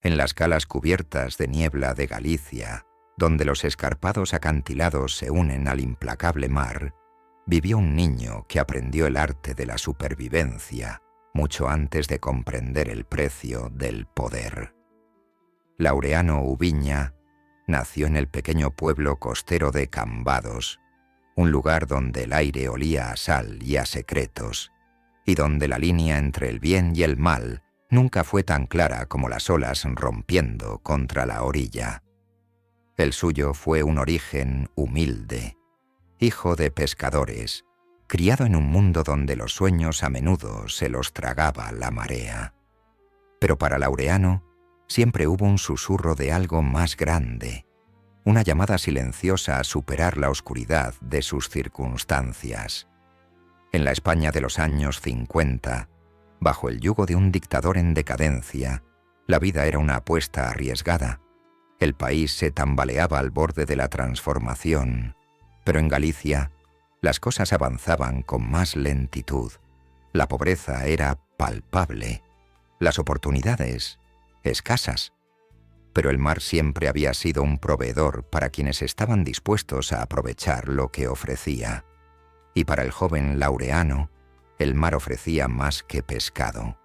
En las calas cubiertas de niebla de Galicia, donde los escarpados acantilados se unen al implacable mar, vivió un niño que aprendió el arte de la supervivencia mucho antes de comprender el precio del poder. Laureano Ubiña nació en el pequeño pueblo costero de Cambados, un lugar donde el aire olía a sal y a secretos, y donde la línea entre el bien y el mal nunca fue tan clara como las olas rompiendo contra la orilla. El suyo fue un origen humilde, hijo de pescadores, criado en un mundo donde los sueños a menudo se los tragaba la marea. Pero para Laureano siempre hubo un susurro de algo más grande, una llamada silenciosa a superar la oscuridad de sus circunstancias. En la España de los años 50, bajo el yugo de un dictador en decadencia, la vida era una apuesta arriesgada. El país se tambaleaba al borde de la transformación, pero en Galicia las cosas avanzaban con más lentitud. La pobreza era palpable, las oportunidades escasas, pero el mar siempre había sido un proveedor para quienes estaban dispuestos a aprovechar lo que ofrecía. Y para el joven Laureano, el mar ofrecía más que pescado.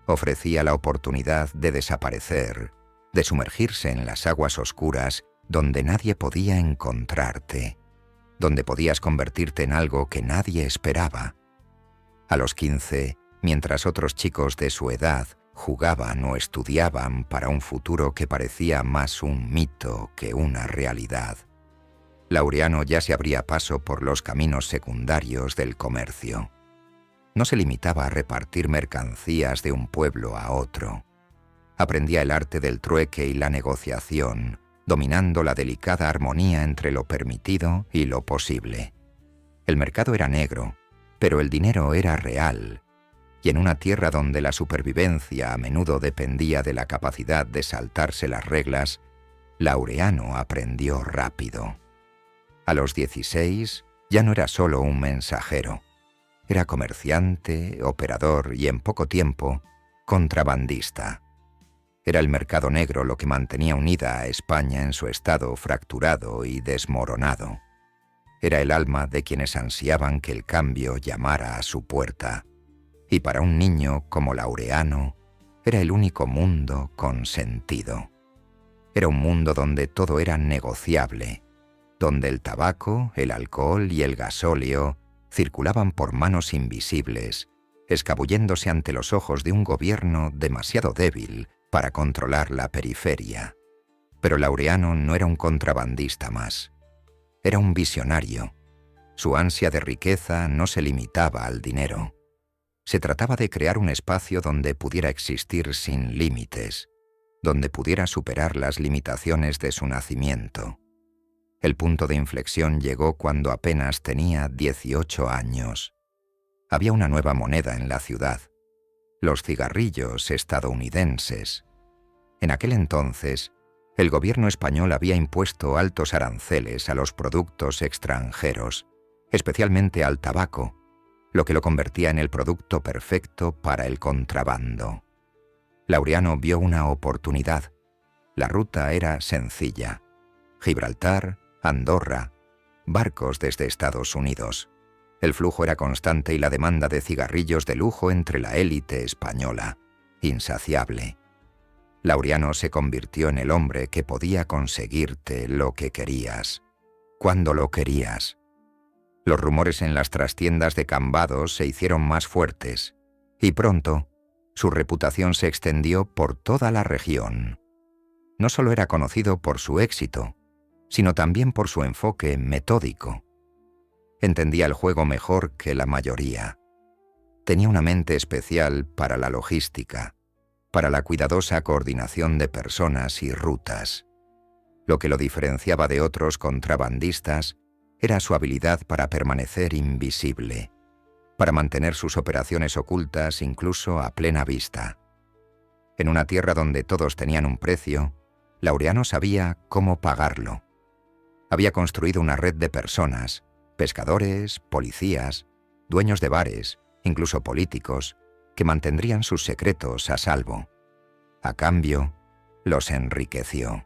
Ofrecía la oportunidad de desaparecer, de sumergirse en las aguas oscuras donde nadie podía encontrarte, donde podías convertirte en algo que nadie esperaba. A los 15, mientras otros chicos de su edad jugaban o estudiaban para un futuro que parecía más un mito que una realidad, Laureano ya se abría paso por los caminos secundarios del comercio. No se limitaba a repartir mercancías de un pueblo a otro. Aprendía el arte del trueque y la negociación, dominando la delicada armonía entre lo permitido y lo posible. El mercado era negro, pero el dinero era real, y en una tierra donde la supervivencia a menudo dependía de la capacidad de saltarse las reglas, Laureano aprendió rápido. A los 16 ya no era solo un mensajero. Era comerciante, operador y, en poco tiempo, contrabandista. Era el mercado negro lo que mantenía unida a España en su estado fracturado y desmoronado. Era el alma de quienes ansiaban que el cambio llamara a su puerta. Y para un niño como Laureano, era el único mundo con sentido. Era un mundo donde todo era negociable, donde el tabaco, el alcohol y el gasóleo circulaban por manos invisibles, escabulléndose ante los ojos de un gobierno demasiado débil para controlar la periferia. Pero Laureano no era un contrabandista más. Era un visionario. Su ansia de riqueza no se limitaba al dinero. Se trataba de crear un espacio donde pudiera existir sin límites, donde pudiera superar las limitaciones de su nacimiento. El punto de inflexión llegó cuando apenas tenía 18 años. Había una nueva moneda en la ciudad: los cigarrillos estadounidenses. En aquel entonces, el gobierno español había impuesto altos aranceles a los productos extranjeros, especialmente al tabaco, lo que lo convertía en el producto perfecto para el contrabando. Laureano vio una oportunidad. La ruta era sencilla: Gibraltar, Andorra, barcos desde Estados Unidos. El flujo era constante y la demanda de cigarrillos de lujo entre la élite española, insaciable. Laureano se convirtió en el hombre que podía conseguirte lo que querías, cuando lo querías. Los rumores en las trastiendas de Cambados se hicieron más fuertes, y pronto su reputación se extendió por toda la región. No solo era conocido por su éxito, sino también por su enfoque metódico. Entendía el juego mejor que la mayoría. Tenía una mente especial para la logística, para la cuidadosa coordinación de personas y rutas. Lo que lo diferenciaba de otros contrabandistas era su habilidad para permanecer invisible, para mantener sus operaciones ocultas incluso a plena vista. En una tierra donde todos tenían un precio, Laureano sabía cómo pagarlo. Había construido una red de personas, pescadores, policías, dueños de bares, incluso políticos, que mantendrían sus secretos a salvo. A cambio, los enriqueció.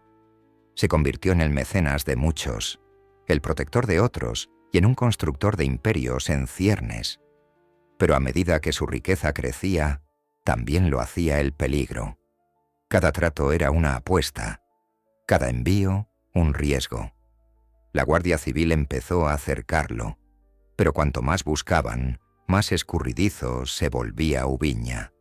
Se convirtió en el mecenas de muchos, el protector de otros y en un constructor de imperios en ciernes. Pero a medida que su riqueza crecía, también lo hacía el peligro. Cada trato era una apuesta, cada envío un riesgo. La Guardia Civil empezó a cercarlo, pero cuanto más buscaban, más escurridizo se volvía Ubiña.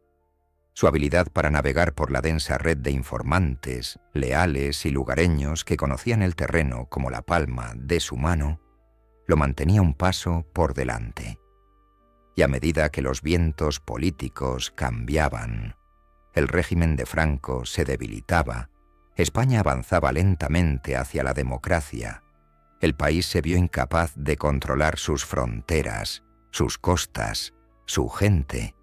Su habilidad para navegar por la densa red de informantes, leales y lugareños que conocían el terreno como la palma de su mano, lo mantenía un paso por delante. Y a medida que los vientos políticos cambiaban, el régimen de Franco se debilitaba, España avanzaba lentamente hacia la democracia, el país se vio incapaz de controlar sus fronteras, sus costas, su gente.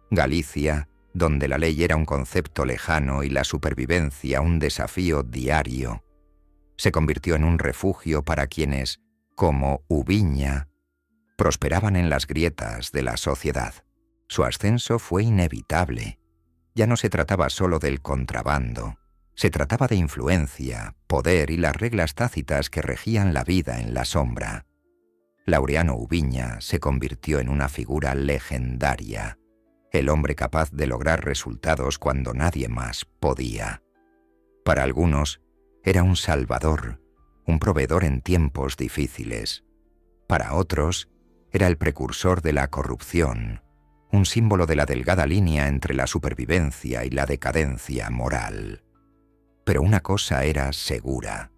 Galicia, donde la ley era un concepto lejano y la supervivencia un desafío diario, se convirtió en un refugio para quienes, como Ubiña, prosperaban en las grietas de la sociedad. Su ascenso fue inevitable. Ya no se trataba solo del contrabando, se trataba de influencia, poder y las reglas tácitas que regían la vida en la sombra. Laureano Ubiña se convirtió en una figura legendaria, el hombre capaz de lograr resultados cuando nadie más podía. Para algunos, era un salvador, un proveedor en tiempos difíciles. Para otros, era el precursor de la corrupción, un símbolo de la delgada línea entre la supervivencia y la decadencia moral. Pero una cosa era segura.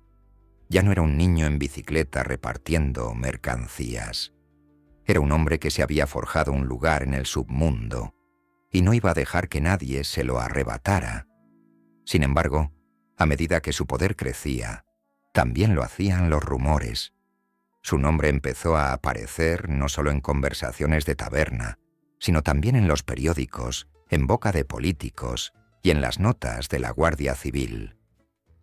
Ya no era un niño en bicicleta repartiendo mercancías. Era un hombre que se había forjado un lugar en el submundo y no iba a dejar que nadie se lo arrebatara. Sin embargo, a medida que su poder crecía, también lo hacían los rumores. Su nombre empezó a aparecer no solo en conversaciones de taberna, sino también en los periódicos, en boca de políticos y en las notas de la Guardia Civil.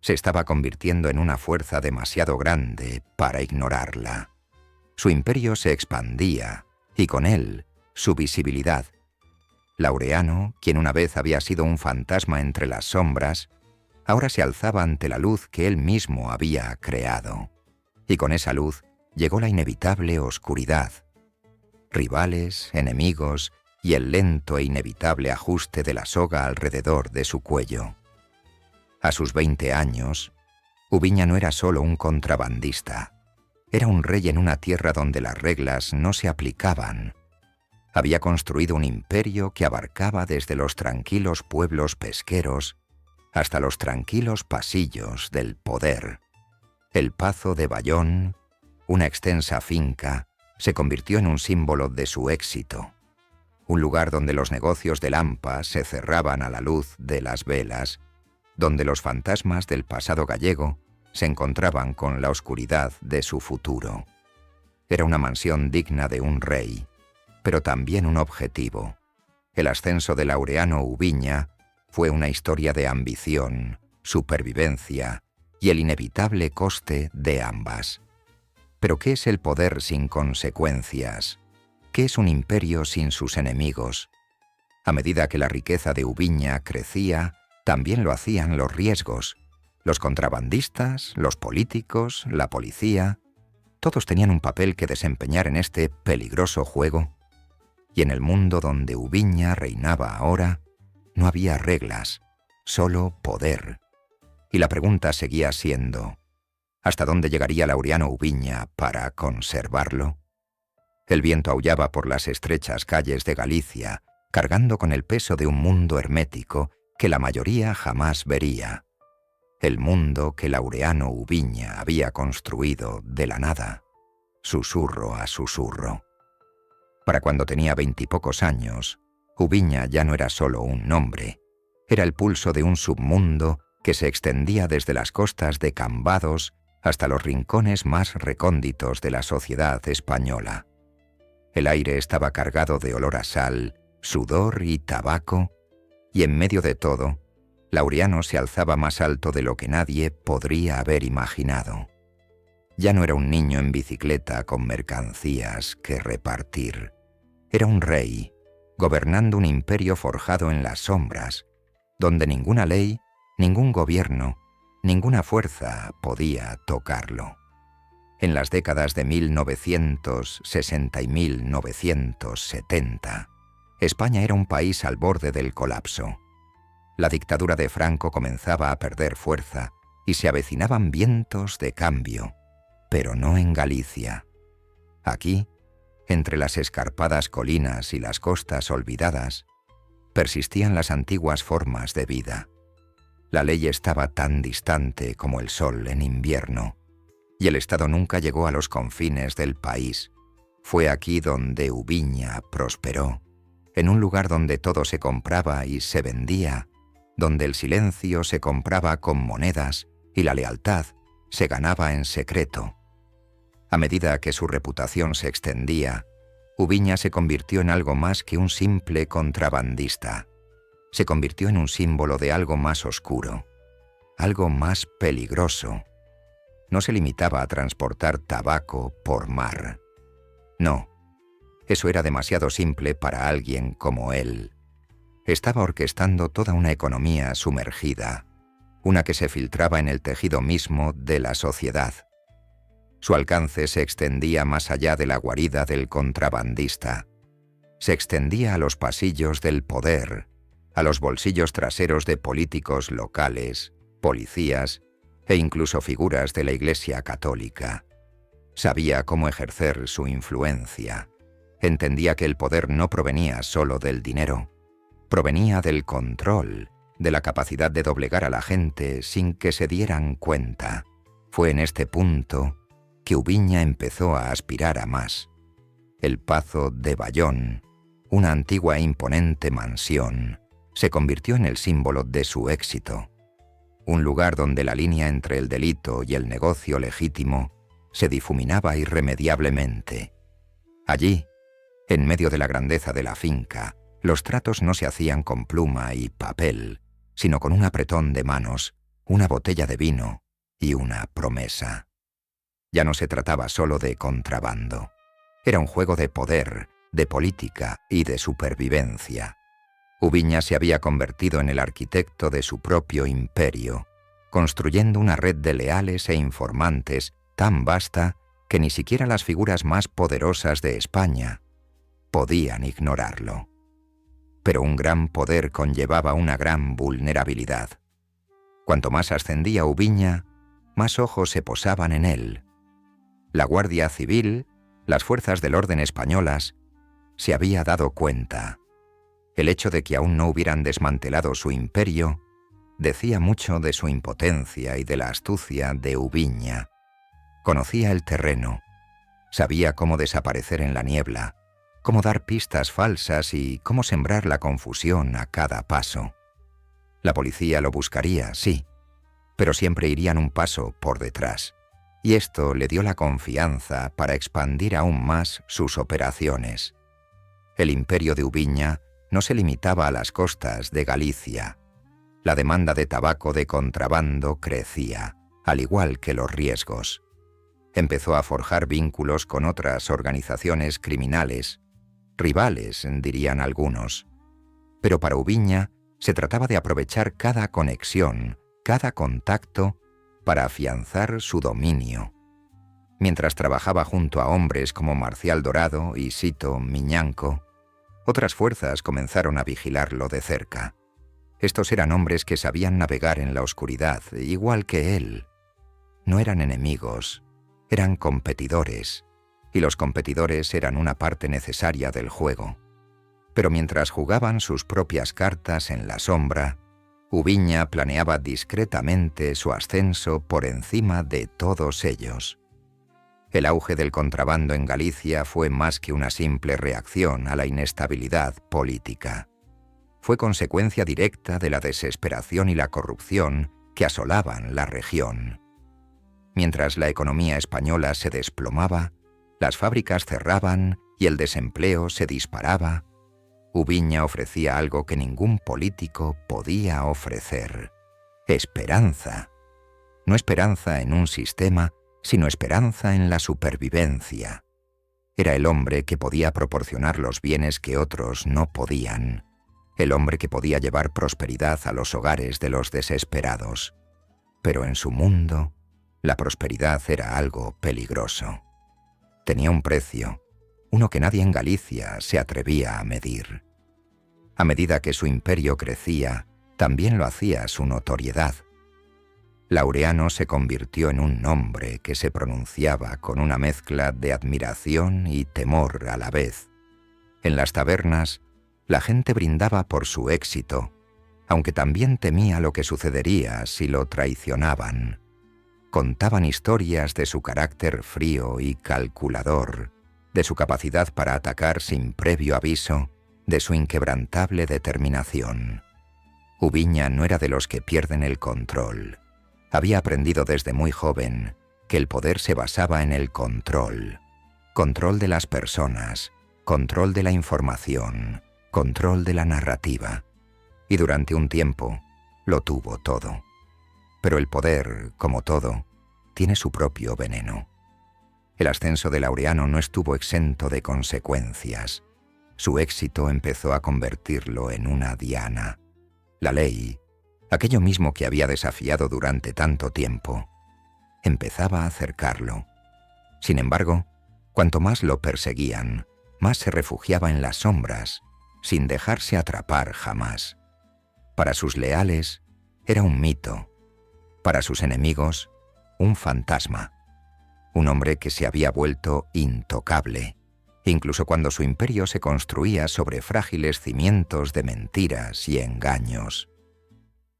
Se estaba convirtiendo en una fuerza demasiado grande para ignorarla. Su imperio se expandía, y con él, su visibilidad. Laureano, quien una vez había sido un fantasma entre las sombras, ahora se alzaba ante la luz que él mismo había creado. Y con esa luz llegó la inevitable oscuridad. Rivales, enemigos y el lento e inevitable ajuste de la soga alrededor de su cuello. A sus 20 años, Ubiña no era solo un contrabandista. Era un rey en una tierra donde las reglas no se aplicaban. Había construido un imperio que abarcaba desde los tranquilos pueblos pesqueros hasta los tranquilos pasillos del poder. El Pazo de Bayón, una extensa finca, se convirtió en un símbolo de su éxito. Un lugar donde los negocios de Lampa se cerraban a la luz de las velas, donde los fantasmas del pasado gallego se encontraban con la oscuridad de su futuro. Era una mansión digna de un rey, pero también un objetivo. El ascenso de Laureano Ubiña fue una historia de ambición, supervivencia y el inevitable coste de ambas. Pero ¿qué es el poder sin consecuencias? ¿Qué es un imperio sin sus enemigos? A medida que la riqueza de Ubiña crecía, también lo hacían los riesgos. Los contrabandistas, los políticos, la policía, todos tenían un papel que desempeñar en este peligroso juego. Y en el mundo donde Ubiña reinaba ahora, no había reglas, solo poder. Y la pregunta seguía siendo, ¿hasta dónde llegaría Laureano Ubiña para conservarlo? El viento aullaba por las estrechas calles de Galicia, cargando con el peso de un mundo hermético que la mayoría jamás vería. El mundo que Laureano Ubiña había construido de la nada, susurro a susurro. Para cuando tenía 20 y pocos años, Ubiña ya no era solo un nombre, era el pulso de un submundo que se extendía desde las costas de Cambados hasta los rincones más recónditos de la sociedad española. El aire estaba cargado de olor a sal, sudor y tabaco, y en medio de todo, Laureano se alzaba más alto de lo que nadie podría haber imaginado. Ya no era un niño en bicicleta con mercancías que repartir. Era un rey, gobernando un imperio forjado en las sombras, donde ninguna ley Ningún gobierno, ninguna fuerza podía tocarlo. En las décadas de 1960 y 1970, España era un país al borde del colapso. La dictadura de Franco comenzaba a perder fuerza y se avecinaban vientos de cambio, pero no en Galicia. Aquí, entre las escarpadas colinas y las costas olvidadas, persistían las antiguas formas de vida. La ley estaba tan distante como el sol en invierno, y el Estado nunca llegó a los confines del país. Fue aquí donde Ubiña prosperó, en un lugar donde todo se compraba y se vendía, donde el silencio se compraba con monedas y la lealtad se ganaba en secreto. A medida que su reputación se extendía, Ubiña se convirtió en algo más que un simple contrabandista. Se convirtió en un símbolo de algo más oscuro, algo más peligroso. No se limitaba a transportar tabaco por mar. No, eso era demasiado simple para alguien como él. Estaba orquestando toda una economía sumergida, una que se filtraba en el tejido mismo de la sociedad. Su alcance se extendía más allá de la guarida del contrabandista. Se extendía a los pasillos del poder, a los bolsillos traseros de políticos locales, policías e incluso figuras de la Iglesia Católica. Sabía cómo ejercer su influencia. Entendía que el poder no provenía solo del dinero, provenía del control, de la capacidad de doblegar a la gente sin que se dieran cuenta. Fue en este punto que Ubiña empezó a aspirar a más. El Pazo de Bayón, una antigua e imponente mansión, se convirtió en el símbolo de su éxito. Un lugar donde la línea entre el delito y el negocio legítimo se difuminaba irremediablemente. Allí, en medio de la grandeza de la finca, los tratos no se hacían con pluma y papel, sino con un apretón de manos, una botella de vino y una promesa. Ya no se trataba solo de contrabando. Era un juego de poder, de política y de supervivencia. Ubiña se había convertido en el arquitecto de su propio imperio, construyendo una red de leales e informantes tan vasta que ni siquiera las figuras más poderosas de España podían ignorarlo. Pero un gran poder conllevaba una gran vulnerabilidad. Cuanto más ascendía Ubiña, más ojos se posaban en él. La Guardia Civil, las fuerzas del orden españolas, se había dado cuenta. El hecho de que aún no hubieran desmantelado su imperio decía mucho de su impotencia y de la astucia de Ubiña. Conocía el terreno, sabía cómo desaparecer en la niebla, cómo dar pistas falsas y cómo sembrar la confusión a cada paso. La policía lo buscaría, sí, pero siempre irían un paso por detrás, y esto le dio la confianza para expandir aún más sus operaciones. El imperio de Ubiña no se limitaba a las costas de Galicia. La demanda de tabaco de contrabando crecía, al igual que los riesgos. Empezó a forjar vínculos con otras organizaciones criminales, rivales, dirían algunos. Pero para Ubiña se trataba de aprovechar cada conexión, cada contacto, para afianzar su dominio. Mientras trabajaba junto a hombres como Marcial Dorado y Sito Miñanco, otras fuerzas comenzaron a vigilarlo de cerca. Estos eran hombres que sabían navegar en la oscuridad, igual que él. No eran enemigos, eran competidores, y los competidores eran una parte necesaria del juego. Pero mientras jugaban sus propias cartas en la sombra, Ubiña planeaba discretamente su ascenso por encima de todos ellos. El auge del contrabando en Galicia fue más que una simple reacción a la inestabilidad política. Fue consecuencia directa de la desesperación y la corrupción que asolaban la región. Mientras la economía española se desplomaba, las fábricas cerraban y el desempleo se disparaba, Ubiña ofrecía algo que ningún político podía ofrecer: esperanza. No esperanza en un sistema, sino esperanza en la supervivencia. Era el hombre que podía proporcionar los bienes que otros no podían. el hombre que podía llevar prosperidad a los hogares de los desesperados. Pero en su mundo, la prosperidad era algo peligroso. Tenía un precio, uno que nadie en Galicia se atrevía a medir. A medida que su imperio crecía, también lo hacía su notoriedad. Laureano se convirtió en un nombre que se pronunciaba con una mezcla de admiración y temor a la vez. En las tabernas, la gente brindaba por su éxito, aunque también temía lo que sucedería si lo traicionaban. Contaban historias de su carácter frío y calculador, de su capacidad para atacar sin previo aviso, de su inquebrantable determinación. Ubiña no era de los que pierden el control. Había aprendido desde muy joven que el poder se basaba en el control. Control de las personas, control de la información, control de la narrativa. Y durante un tiempo lo tuvo todo. Pero el poder, como todo, tiene su propio veneno. El ascenso de Laureano no estuvo exento de consecuencias. Su éxito empezó a convertirlo en una diana. La ley, aquello mismo que había desafiado durante tanto tiempo, empezaba a acercarlo. Sin embargo, cuanto más lo perseguían, más se refugiaba en las sombras, sin dejarse atrapar jamás. Para sus leales, era un mito. Para sus enemigos, un fantasma. Un hombre que se había vuelto intocable, incluso cuando su imperio se construía sobre frágiles cimientos de mentiras y engaños.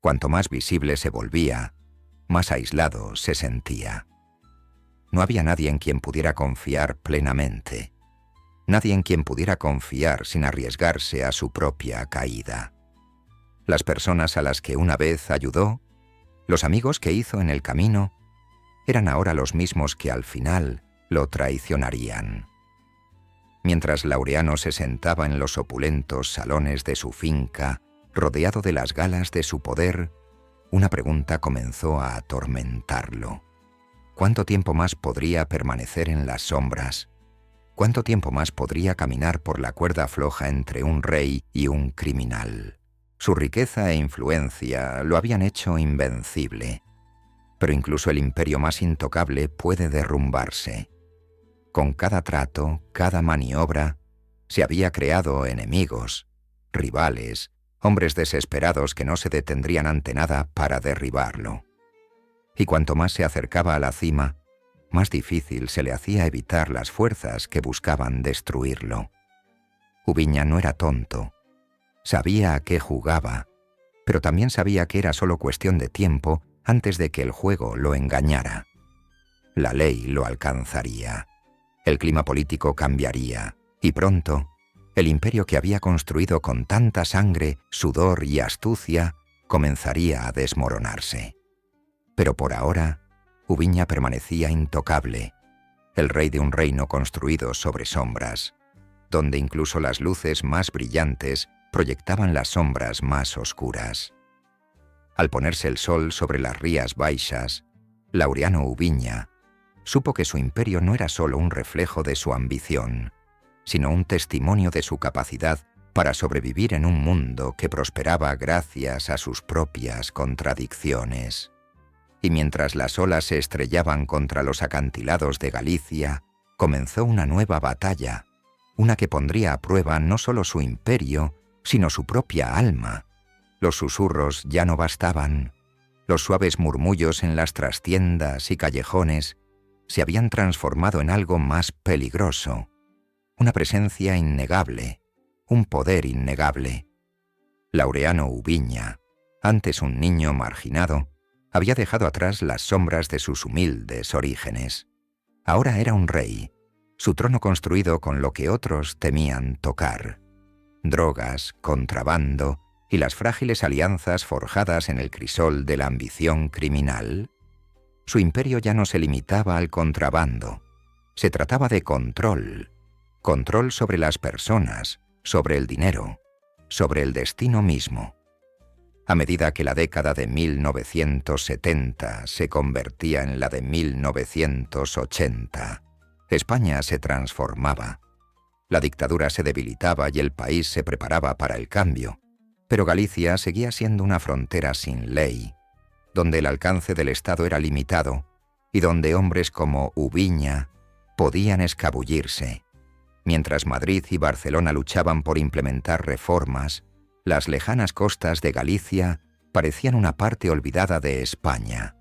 Cuanto más visible se volvía, más aislado se sentía. No había nadie en quien pudiera confiar plenamente, nadie en quien pudiera confiar sin arriesgarse a su propia caída. Las personas a las que una vez ayudó, los amigos que hizo en el camino, eran ahora los mismos que al final lo traicionarían. Mientras Laureano se sentaba en los opulentos salones de su finca, rodeado de las galas de su poder, una pregunta comenzó a atormentarlo. ¿Cuánto tiempo más podría permanecer en las sombras? ¿Cuánto tiempo más podría caminar por la cuerda floja entre un rey y un criminal? Su riqueza e influencia lo habían hecho invencible. Pero incluso el imperio más intocable puede derrumbarse. Con cada trato, cada maniobra, se había creado enemigos, rivales, hombres desesperados que no se detendrían ante nada para derribarlo. Y cuanto más se acercaba a la cima, más difícil se le hacía evitar las fuerzas que buscaban destruirlo. Ubiña no era tonto. Sabía a qué jugaba, pero también sabía que era solo cuestión de tiempo antes de que el juego lo engañara. La ley lo alcanzaría. El clima político cambiaría, y pronto, el imperio que había construido con tanta sangre, sudor y astucia comenzaría a desmoronarse. Pero por ahora, Ubiña permanecía intocable, el rey de un reino construido sobre sombras, donde incluso las luces más brillantes proyectaban las sombras más oscuras. Al ponerse el sol sobre las Rías Baixas, Laureano Ubiña supo que su imperio no era solo un reflejo de su ambición, sino un testimonio de su capacidad para sobrevivir en un mundo que prosperaba gracias a sus propias contradicciones. Y mientras las olas se estrellaban contra los acantilados de Galicia, comenzó una nueva batalla, una que pondría a prueba no solo su imperio, sino su propia alma. Los susurros ya no bastaban. Los suaves murmullos en las trastiendas y callejones se habían transformado en algo más peligroso, una presencia innegable, un poder innegable. Laureano Ubiña, antes un niño marginado, había dejado atrás las sombras de sus humildes orígenes. Ahora era un rey, su trono construido con lo que otros temían tocar: drogas, contrabando y las frágiles alianzas forjadas en el crisol de la ambición criminal. Su imperio ya no se limitaba al contrabando. Se trataba de control. Control sobre las personas, sobre el dinero, sobre el destino mismo. A medida que la década de 1970 se convertía en la de 1980, España se transformaba. La dictadura se debilitaba y el país se preparaba para el cambio. Pero Galicia seguía siendo una frontera sin ley, donde el alcance del Estado era limitado y donde hombres como Ubiña podían escabullirse. Mientras Madrid y Barcelona luchaban por implementar reformas, las lejanas costas de Galicia parecían una parte olvidada de España,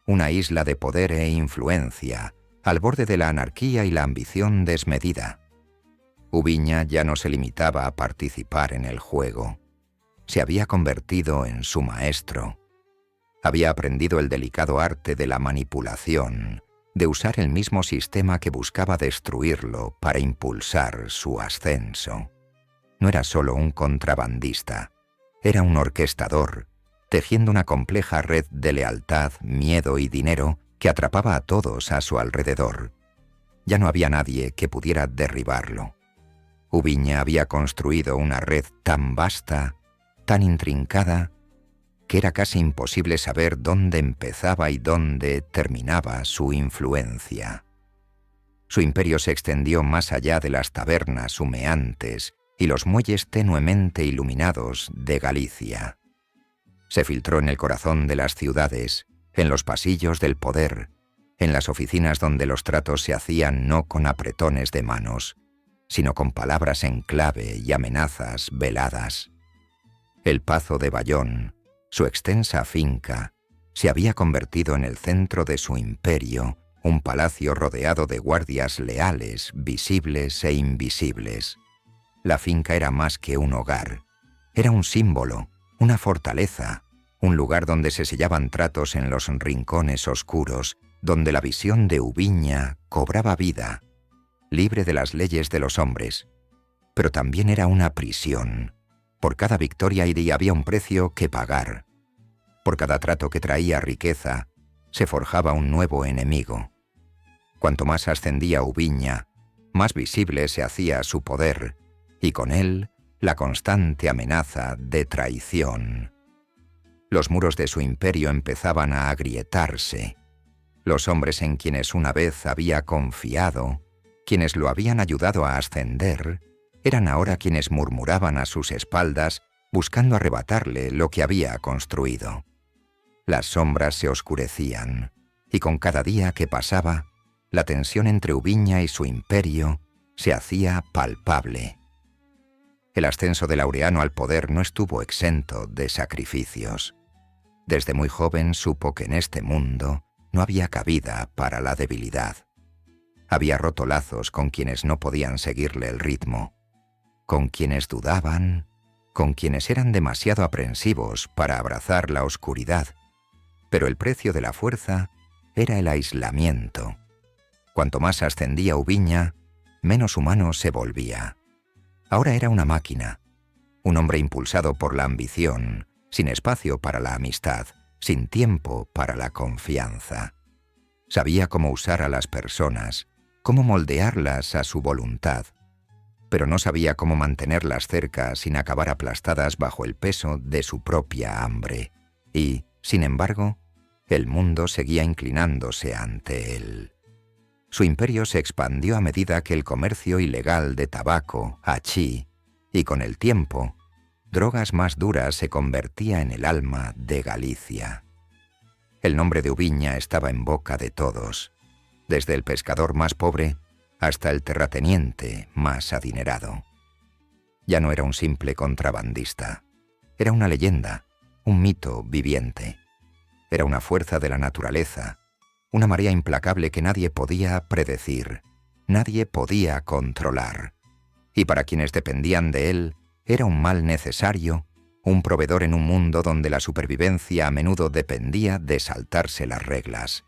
una isla de poder e influencia, al borde de la anarquía y la ambición desmedida. Ubiña ya no se limitaba a participar en el juego. Se había convertido en su maestro. Había aprendido el delicado arte de la manipulación, de usar el mismo sistema que buscaba destruirlo para impulsar su ascenso. No era solo un contrabandista, era un orquestador, tejiendo una compleja red de lealtad, miedo y dinero que atrapaba a todos a su alrededor. Ya no había nadie que pudiera derribarlo. Ubiña había construido una red tan vasta, tan intrincada, que era casi imposible saber dónde empezaba y dónde terminaba su influencia. Su imperio se extendió más allá de las tabernas humeantes y los muelles tenuemente iluminados de Galicia. Se filtró en el corazón de las ciudades, en los pasillos del poder, en las oficinas donde los tratos se hacían no con apretones de manos, sino con palabras en clave y amenazas veladas. El Pazo de Bayón, su extensa finca, se había convertido en el centro de su imperio, un palacio rodeado de guardias leales, visibles e invisibles. La finca era más que un hogar, era un símbolo, una fortaleza, un lugar donde se sellaban tratos en los rincones oscuros, donde la visión de Ubiña cobraba vida, libre de las leyes de los hombres. Pero también era una prisión. Por cada victoria había un precio que pagar. Por cada trato que traía riqueza, se forjaba un nuevo enemigo. Cuanto más ascendía Ubiña, más visible se hacía su poder, y con él la constante amenaza de traición. Los muros de su imperio empezaban a agrietarse. Los hombres en quienes una vez había confiado, quienes lo habían ayudado a ascender, eran ahora quienes murmuraban a sus espaldas buscando arrebatarle lo que había construido. Las sombras se oscurecían, y con cada día que pasaba, la tensión entre Ubiña y su imperio se hacía palpable. El ascenso de Laureano al poder no estuvo exento de sacrificios. Desde muy joven supo que en este mundo no había cabida para la debilidad. Había roto lazos con quienes no podían seguirle el ritmo, con quienes dudaban, con quienes eran demasiado aprensivos para abrazar la oscuridad. Pero el precio de la fuerza era el aislamiento. Cuanto más ascendía Ubiña, menos humano se volvía. Ahora era una máquina, un hombre impulsado por la ambición, sin espacio para la amistad, sin tiempo para la confianza. Sabía cómo usar a las personas, cómo moldearlas a su voluntad, pero no sabía cómo mantenerlas cerca sin acabar aplastadas bajo el peso de su propia hambre. Y, sin embargo, el mundo seguía inclinándose ante él. Su imperio se expandió a medida que el comercio ilegal de tabaco, hachí, y con el tiempo, drogas más duras se convertía en el alma de Galicia. El nombre de Ubiña estaba en boca de todos, desde el pescador más pobre hasta el terrateniente más adinerado. Ya no era un simple contrabandista, era una leyenda, un mito viviente. Era una fuerza de la naturaleza, una marea implacable que nadie podía predecir, nadie podía controlar. Y para quienes dependían de él, era un mal necesario, un proveedor en un mundo donde la supervivencia a menudo dependía de saltarse las reglas.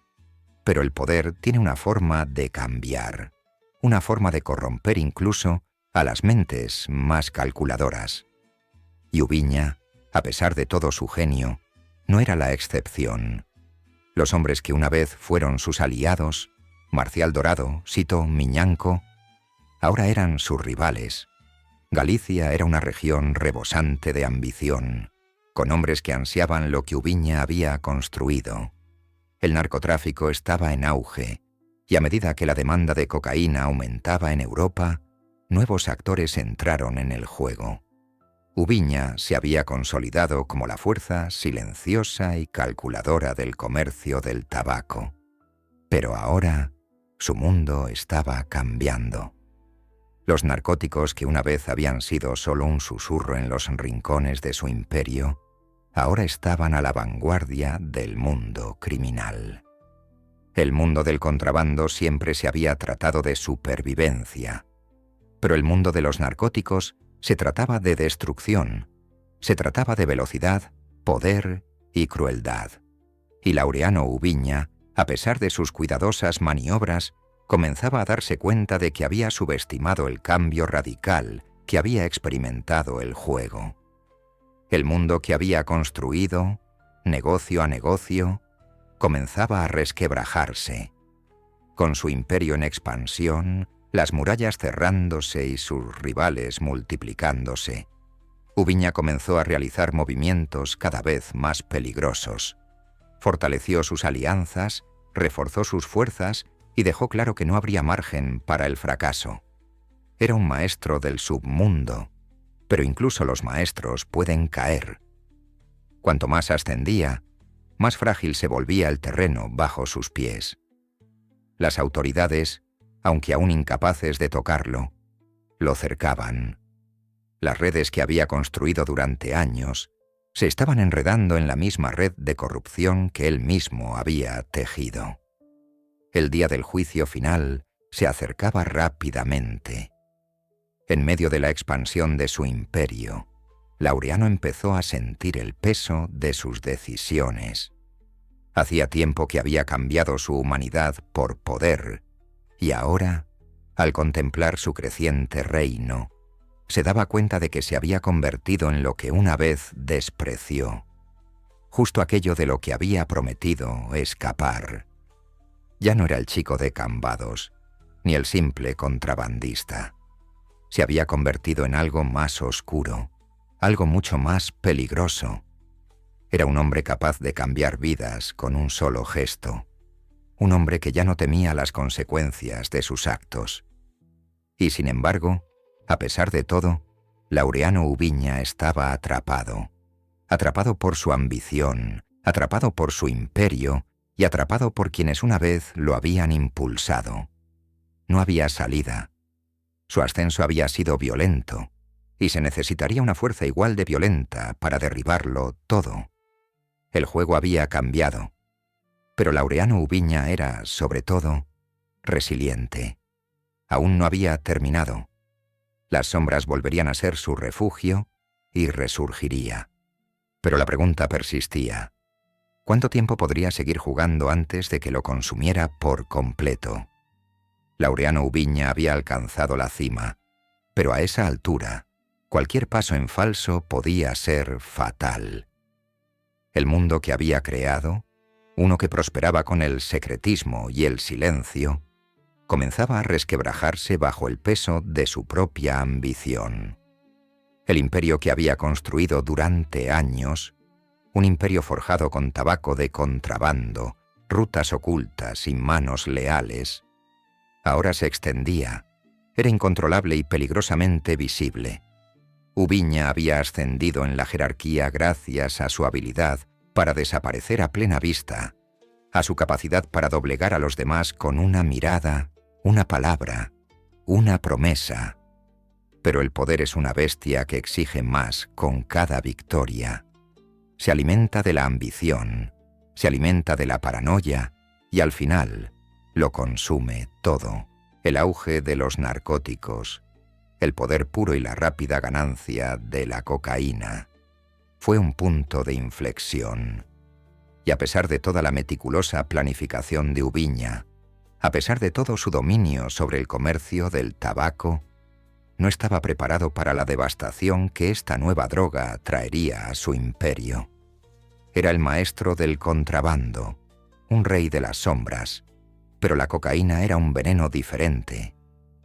Pero el poder tiene una forma de cambiar, una forma de corromper incluso a las mentes más calculadoras. Y Ubiña, a pesar de todo su genio, no era la excepción. Los hombres que una vez fueron sus aliados, Marcial Dorado, Sito, Miñanco, ahora eran sus rivales. Galicia era una región rebosante de ambición, con hombres que ansiaban lo que Ubiña había construido. El narcotráfico estaba en auge, y a medida que la demanda de cocaína aumentaba en Europa, nuevos actores entraron en el juego. Ubiña se había consolidado como la fuerza silenciosa y calculadora del comercio del tabaco. Pero ahora su mundo estaba cambiando. Los narcóticos que una vez habían sido solo un susurro en los rincones de su imperio, ahora estaban a la vanguardia del mundo criminal. El mundo del contrabando siempre se había tratado de supervivencia, pero el mundo de los narcóticos se trataba de destrucción, se trataba de velocidad, poder y crueldad. Y Laureano Ubiña, a pesar de sus cuidadosas maniobras, comenzaba a darse cuenta de que había subestimado el cambio radical que había experimentado el juego. El mundo que había construido, negocio a negocio, comenzaba a resquebrajarse. Con su imperio en expansión, las murallas cerrándose y sus rivales multiplicándose, Ubiña comenzó a realizar movimientos cada vez más peligrosos. Fortaleció sus alianzas, reforzó sus fuerzas y dejó claro que no habría margen para el fracaso. Era un maestro del submundo, pero incluso los maestros pueden caer. Cuanto más ascendía, más frágil se volvía el terreno bajo sus pies. Las autoridades, aunque aún incapaces de tocarlo, lo cercaban. Las redes que había construido durante años se estaban enredando en la misma red de corrupción que él mismo había tejido. El día del juicio final se acercaba rápidamente. En medio de la expansión de su imperio, Laureano empezó a sentir el peso de sus decisiones. Hacía tiempo que había cambiado su humanidad por poder, y ahora, al contemplar su creciente reino, se daba cuenta de que se había convertido en lo que una vez despreció, justo aquello de lo que había prometido escapar. Ya no era el chico de Cambados, ni el simple contrabandista. Se había convertido en algo más oscuro, algo mucho más peligroso. Era un hombre capaz de cambiar vidas con un solo gesto, un hombre que ya no temía las consecuencias de sus actos. Y sin embargo, a pesar de todo, Laureano Ubiña estaba atrapado por su ambición, atrapado por su imperio y atrapado por quienes una vez lo habían impulsado. No había salida. Su ascenso había sido violento, y se necesitaría una fuerza igual de violenta para derribarlo todo. El juego había cambiado, pero Laureano Ubiña era, sobre todo, resiliente. Aún no había terminado. Las sombras volverían a ser su refugio y resurgiría. Pero la pregunta persistía. ¿Cuánto tiempo podría seguir jugando antes de que lo consumiera por completo? Laureano Ubiña había alcanzado la cima, pero a esa altura, cualquier paso en falso podía ser fatal. El mundo que había creado, uno que prosperaba con el secretismo y el silencio, comenzaba a resquebrajarse bajo el peso de su propia ambición. El imperio que había construido durante años, un imperio forjado con tabaco de contrabando, rutas ocultas y manos leales, ahora se extendía, era incontrolable y peligrosamente visible. Ubiña había ascendido en la jerarquía gracias a su habilidad para desaparecer a plena vista, a su capacidad para doblegar a los demás con una mirada, una palabra, una promesa. Pero el poder es una bestia que exige más con cada victoria. Se alimenta de la ambición, se alimenta de la paranoia y al final lo consume todo. El auge de los narcóticos, el poder puro y la rápida ganancia de la cocaína. Fue un punto de inflexión. Y a pesar de toda la meticulosa planificación de Ubiña, a pesar de todo su dominio sobre el comercio del tabaco, no estaba preparado para la devastación que esta nueva droga traería a su imperio. Era el maestro del contrabando, un rey de las sombras, pero la cocaína era un veneno diferente.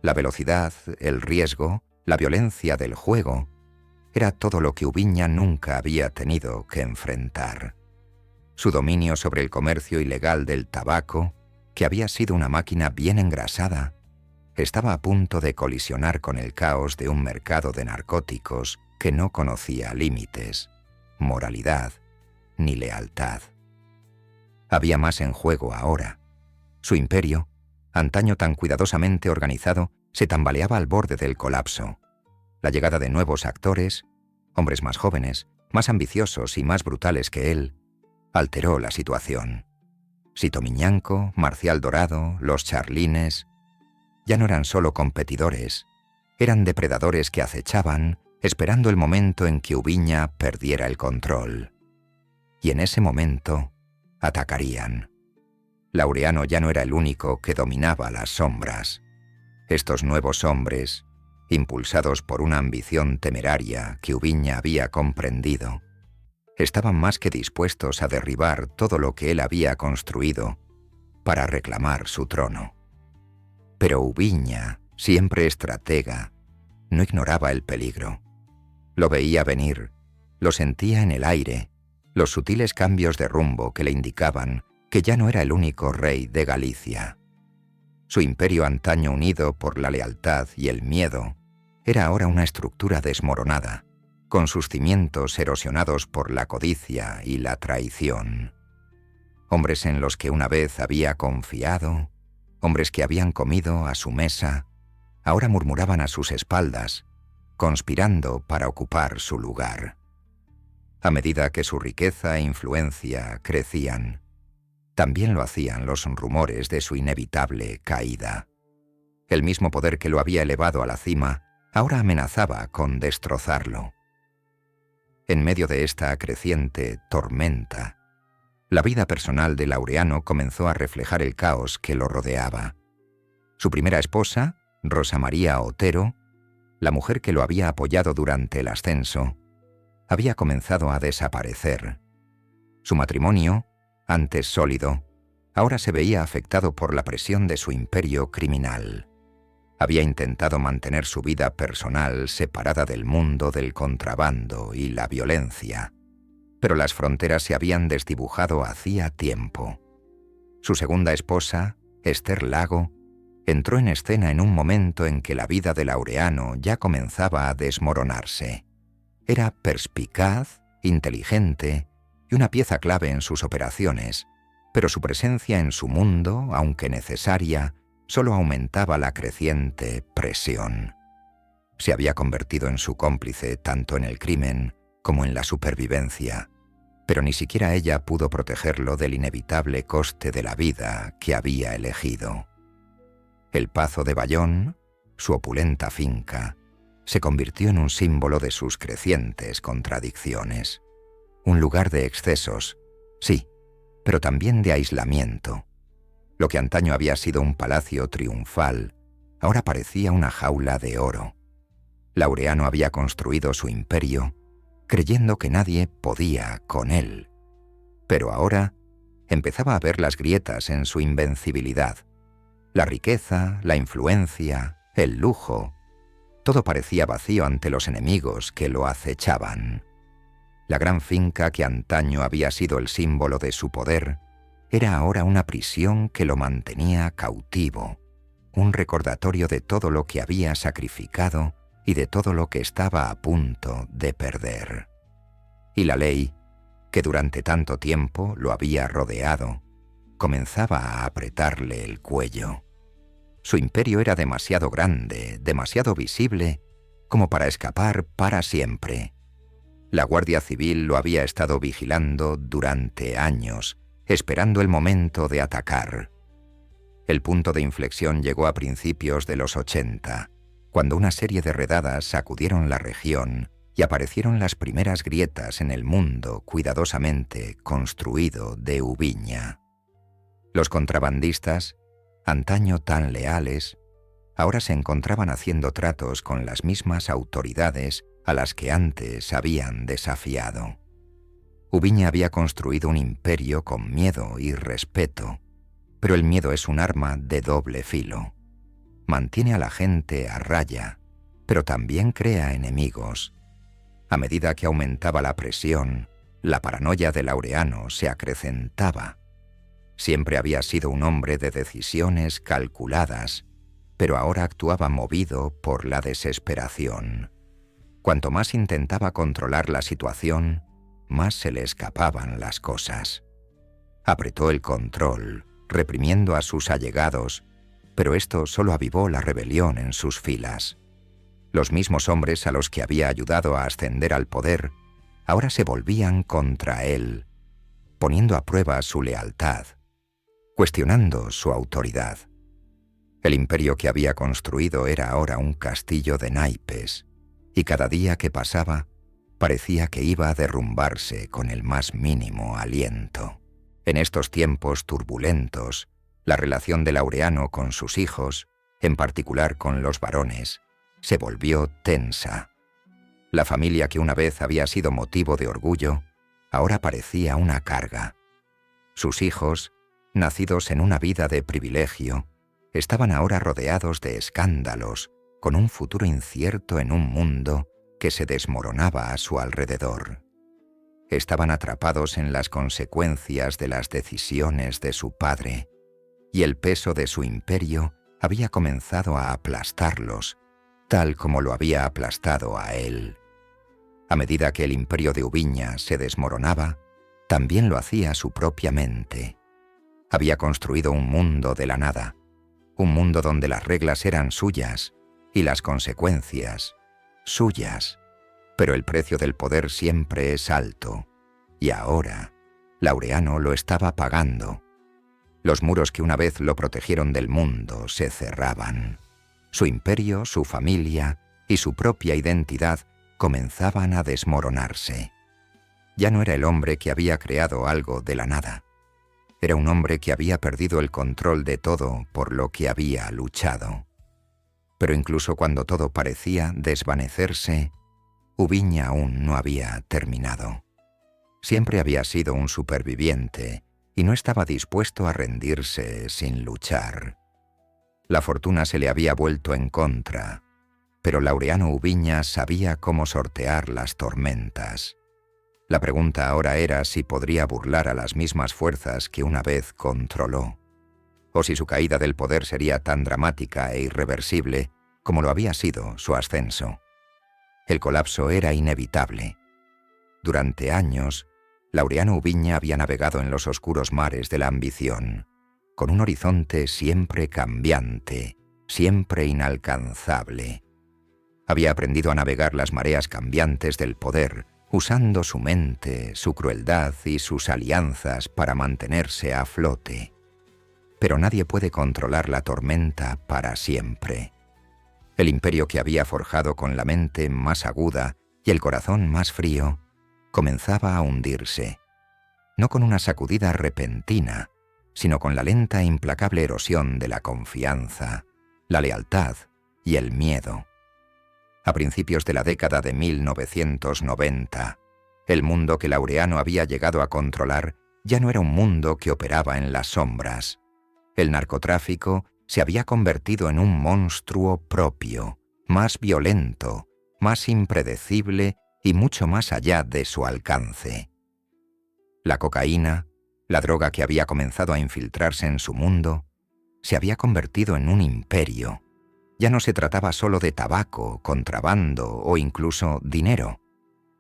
La velocidad, el riesgo, la violencia del juego, era todo lo que Ubiña nunca había tenido que enfrentar. Su dominio sobre el comercio ilegal del tabaco, que había sido una máquina bien engrasada, estaba a punto de colisionar con el caos de un mercado de narcóticos que no conocía límites, moralidad ni lealtad. Había más en juego ahora. Su imperio, antaño tan cuidadosamente organizado, se tambaleaba al borde del colapso. La llegada de nuevos actores, hombres más jóvenes, más ambiciosos y más brutales que él, alteró la situación. Sito Miñanco, Marcial Dorado, los Charlines, ya no eran solo competidores, eran depredadores que acechaban, esperando el momento en que Ubiña perdiera el control. Y en ese momento, atacarían. Laureano ya no era el único que dominaba las sombras. Estos nuevos hombres, impulsados por una ambición temeraria que Ubiña había comprendido, estaban más que dispuestos a derribar todo lo que él había construido para reclamar su trono. Pero Ubiña, siempre estratega, no ignoraba el peligro. Lo veía venir, lo sentía en el aire, los sutiles cambios de rumbo que le indicaban que ya no era el único rey de Galicia. Su imperio antaño unido por la lealtad y el miedo era ahora una estructura desmoronada, con sus cimientos erosionados por la codicia y la traición. Hombres en los que una vez había confiado, hombres que habían comido a su mesa, ahora murmuraban a sus espaldas, conspirando para ocupar su lugar. A medida que su riqueza e influencia crecían, también lo hacían los rumores de su inevitable caída. El mismo poder que lo había elevado a la cima, ahora amenazaba con destrozarlo. En medio de esta creciente tormenta, la vida personal de Laureano comenzó a reflejar el caos que lo rodeaba. Su primera esposa, Rosa María Otero, la mujer que lo había apoyado durante el ascenso, había comenzado a desaparecer. Su matrimonio, antes sólido, ahora se veía afectado por la presión de su imperio criminal. Había intentado mantener su vida personal separada del mundo del contrabando y la violencia, pero las fronteras se habían desdibujado hacía tiempo. Su segunda esposa, Esther Lago, entró en escena en un momento en que la vida de Laureano ya comenzaba a desmoronarse. Era perspicaz, inteligente y una pieza clave en sus operaciones, pero su presencia en su mundo, aunque necesaria, solo aumentaba la creciente presión. Se había convertido en su cómplice tanto en el crimen como en la supervivencia, pero ni siquiera ella pudo protegerlo del inevitable coste de la vida que había elegido. El Pazo de Bayón, su opulenta finca, se convirtió en un símbolo de sus crecientes contradicciones. Un lugar de excesos, sí, pero también de aislamiento. Lo que antaño había sido un palacio triunfal, ahora parecía una jaula de oro. Laureano había construido su imperio, creyendo que nadie podía con él. Pero ahora empezaba a ver las grietas en su invencibilidad. La riqueza, la influencia, el lujo, todo parecía vacío ante los enemigos que lo acechaban. La gran finca que antaño había sido el símbolo de su poder, era ahora una prisión que lo mantenía cautivo, un recordatorio de todo lo que había sacrificado y de todo lo que estaba a punto de perder. Y la ley, que durante tanto tiempo lo había rodeado, comenzaba a apretarle el cuello. Su imperio era demasiado grande, demasiado visible, como para escapar para siempre. La Guardia Civil lo había estado vigilando durante años, esperando el momento de atacar. El punto de inflexión llegó a principios de los 80, cuando una serie de redadas sacudieron la región y aparecieron las primeras grietas en el mundo cuidadosamente construido de Ubiña. Los contrabandistas, antaño tan leales, ahora se encontraban haciendo tratos con las mismas autoridades a las que antes habían desafiado. Ubiña había construido un imperio con miedo y respeto, pero el miedo es un arma de doble filo. Mantiene a la gente a raya, pero también crea enemigos. A medida que aumentaba la presión, la paranoia de Laureano se acrecentaba. Siempre había sido un hombre de decisiones calculadas, pero ahora actuaba movido por la desesperación. Cuanto más intentaba controlar la situación, más se le escapaban las cosas. Apretó el control, reprimiendo a sus allegados, pero esto solo avivó la rebelión en sus filas. Los mismos hombres a los que había ayudado a ascender al poder, ahora se volvían contra él, poniendo a prueba su lealtad, cuestionando su autoridad. El imperio que había construido era ahora un castillo de naipes, y cada día que pasaba parecía que iba a derrumbarse con el más mínimo aliento. En estos tiempos turbulentos, la relación de Laureano con sus hijos, en particular con los varones, se volvió tensa. La familia que una vez había sido motivo de orgullo, ahora parecía una carga. Sus hijos, nacidos en una vida de privilegio, estaban ahora rodeados de escándalos, con un futuro incierto en un mundo que se desmoronaba a su alrededor. Estaban atrapados en las consecuencias de las decisiones de su padre, y el peso de su imperio había comenzado a aplastarlos, tal como lo había aplastado a él. A medida que el imperio de Ubiña se desmoronaba, también lo hacía su propia mente. Había construido un mundo de la nada, un mundo donde las reglas eran suyas y las consecuencias suyas, pero el precio del poder siempre es alto, y ahora Laureano lo estaba pagando. Los muros que una vez lo protegieron del mundo se cerraban. Su imperio, su familia y su propia identidad comenzaban a desmoronarse. Ya no era el hombre que había creado algo de la nada. Era un hombre que había perdido el control de todo por lo que había luchado. Pero incluso cuando todo parecía desvanecerse, Ubiña aún no había terminado. Siempre había sido un superviviente y no estaba dispuesto a rendirse sin luchar. La fortuna se le había vuelto en contra, pero Laureano Ubiña sabía cómo sortear las tormentas. La pregunta ahora era si podría burlar a las mismas fuerzas que una vez controló, o si su caída del poder sería tan dramática e irreversible como lo había sido su ascenso. El colapso era inevitable. Durante años, Laureano Ubiña había navegado en los oscuros mares de la ambición, con un horizonte siempre cambiante, siempre inalcanzable. Había aprendido a navegar las mareas cambiantes del poder, usando su mente, su crueldad y sus alianzas para mantenerse a flote. Pero nadie puede controlar la tormenta para siempre. El imperio que había forjado con la mente más aguda y el corazón más frío comenzaba a hundirse, no con una sacudida repentina, sino con la lenta e implacable erosión de la confianza, la lealtad y el miedo. A principios de la década de 1990, el mundo que Laureano había llegado a controlar ya no era un mundo que operaba en las sombras. El narcotráfico se había convertido en un monstruo propio, más violento, más impredecible y mucho más allá de su alcance. La cocaína, la droga que había comenzado a infiltrarse en su mundo, se había convertido en un imperio. Ya no se trataba solo de tabaco, contrabando o incluso dinero.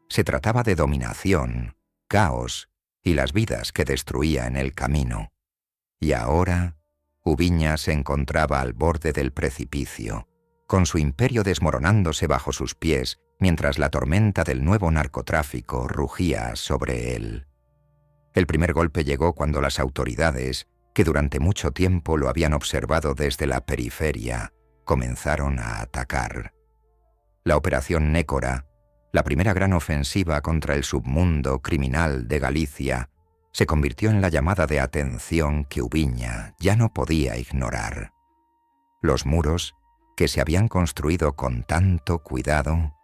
Se trataba de dominación, caos y las vidas que destruía en el camino. Y ahora, Ubiña se encontraba al borde del precipicio, con su imperio desmoronándose bajo sus pies mientras la tormenta del nuevo narcotráfico rugía sobre él. El primer golpe llegó cuando las autoridades, que durante mucho tiempo lo habían observado desde la periferia, comenzaron a atacar. La Operación Nécora, la primera gran ofensiva contra el submundo criminal de Galicia, se convirtió en la llamada de atención que Ubiña ya no podía ignorar. Los muros, que se habían construido con tanto cuidado,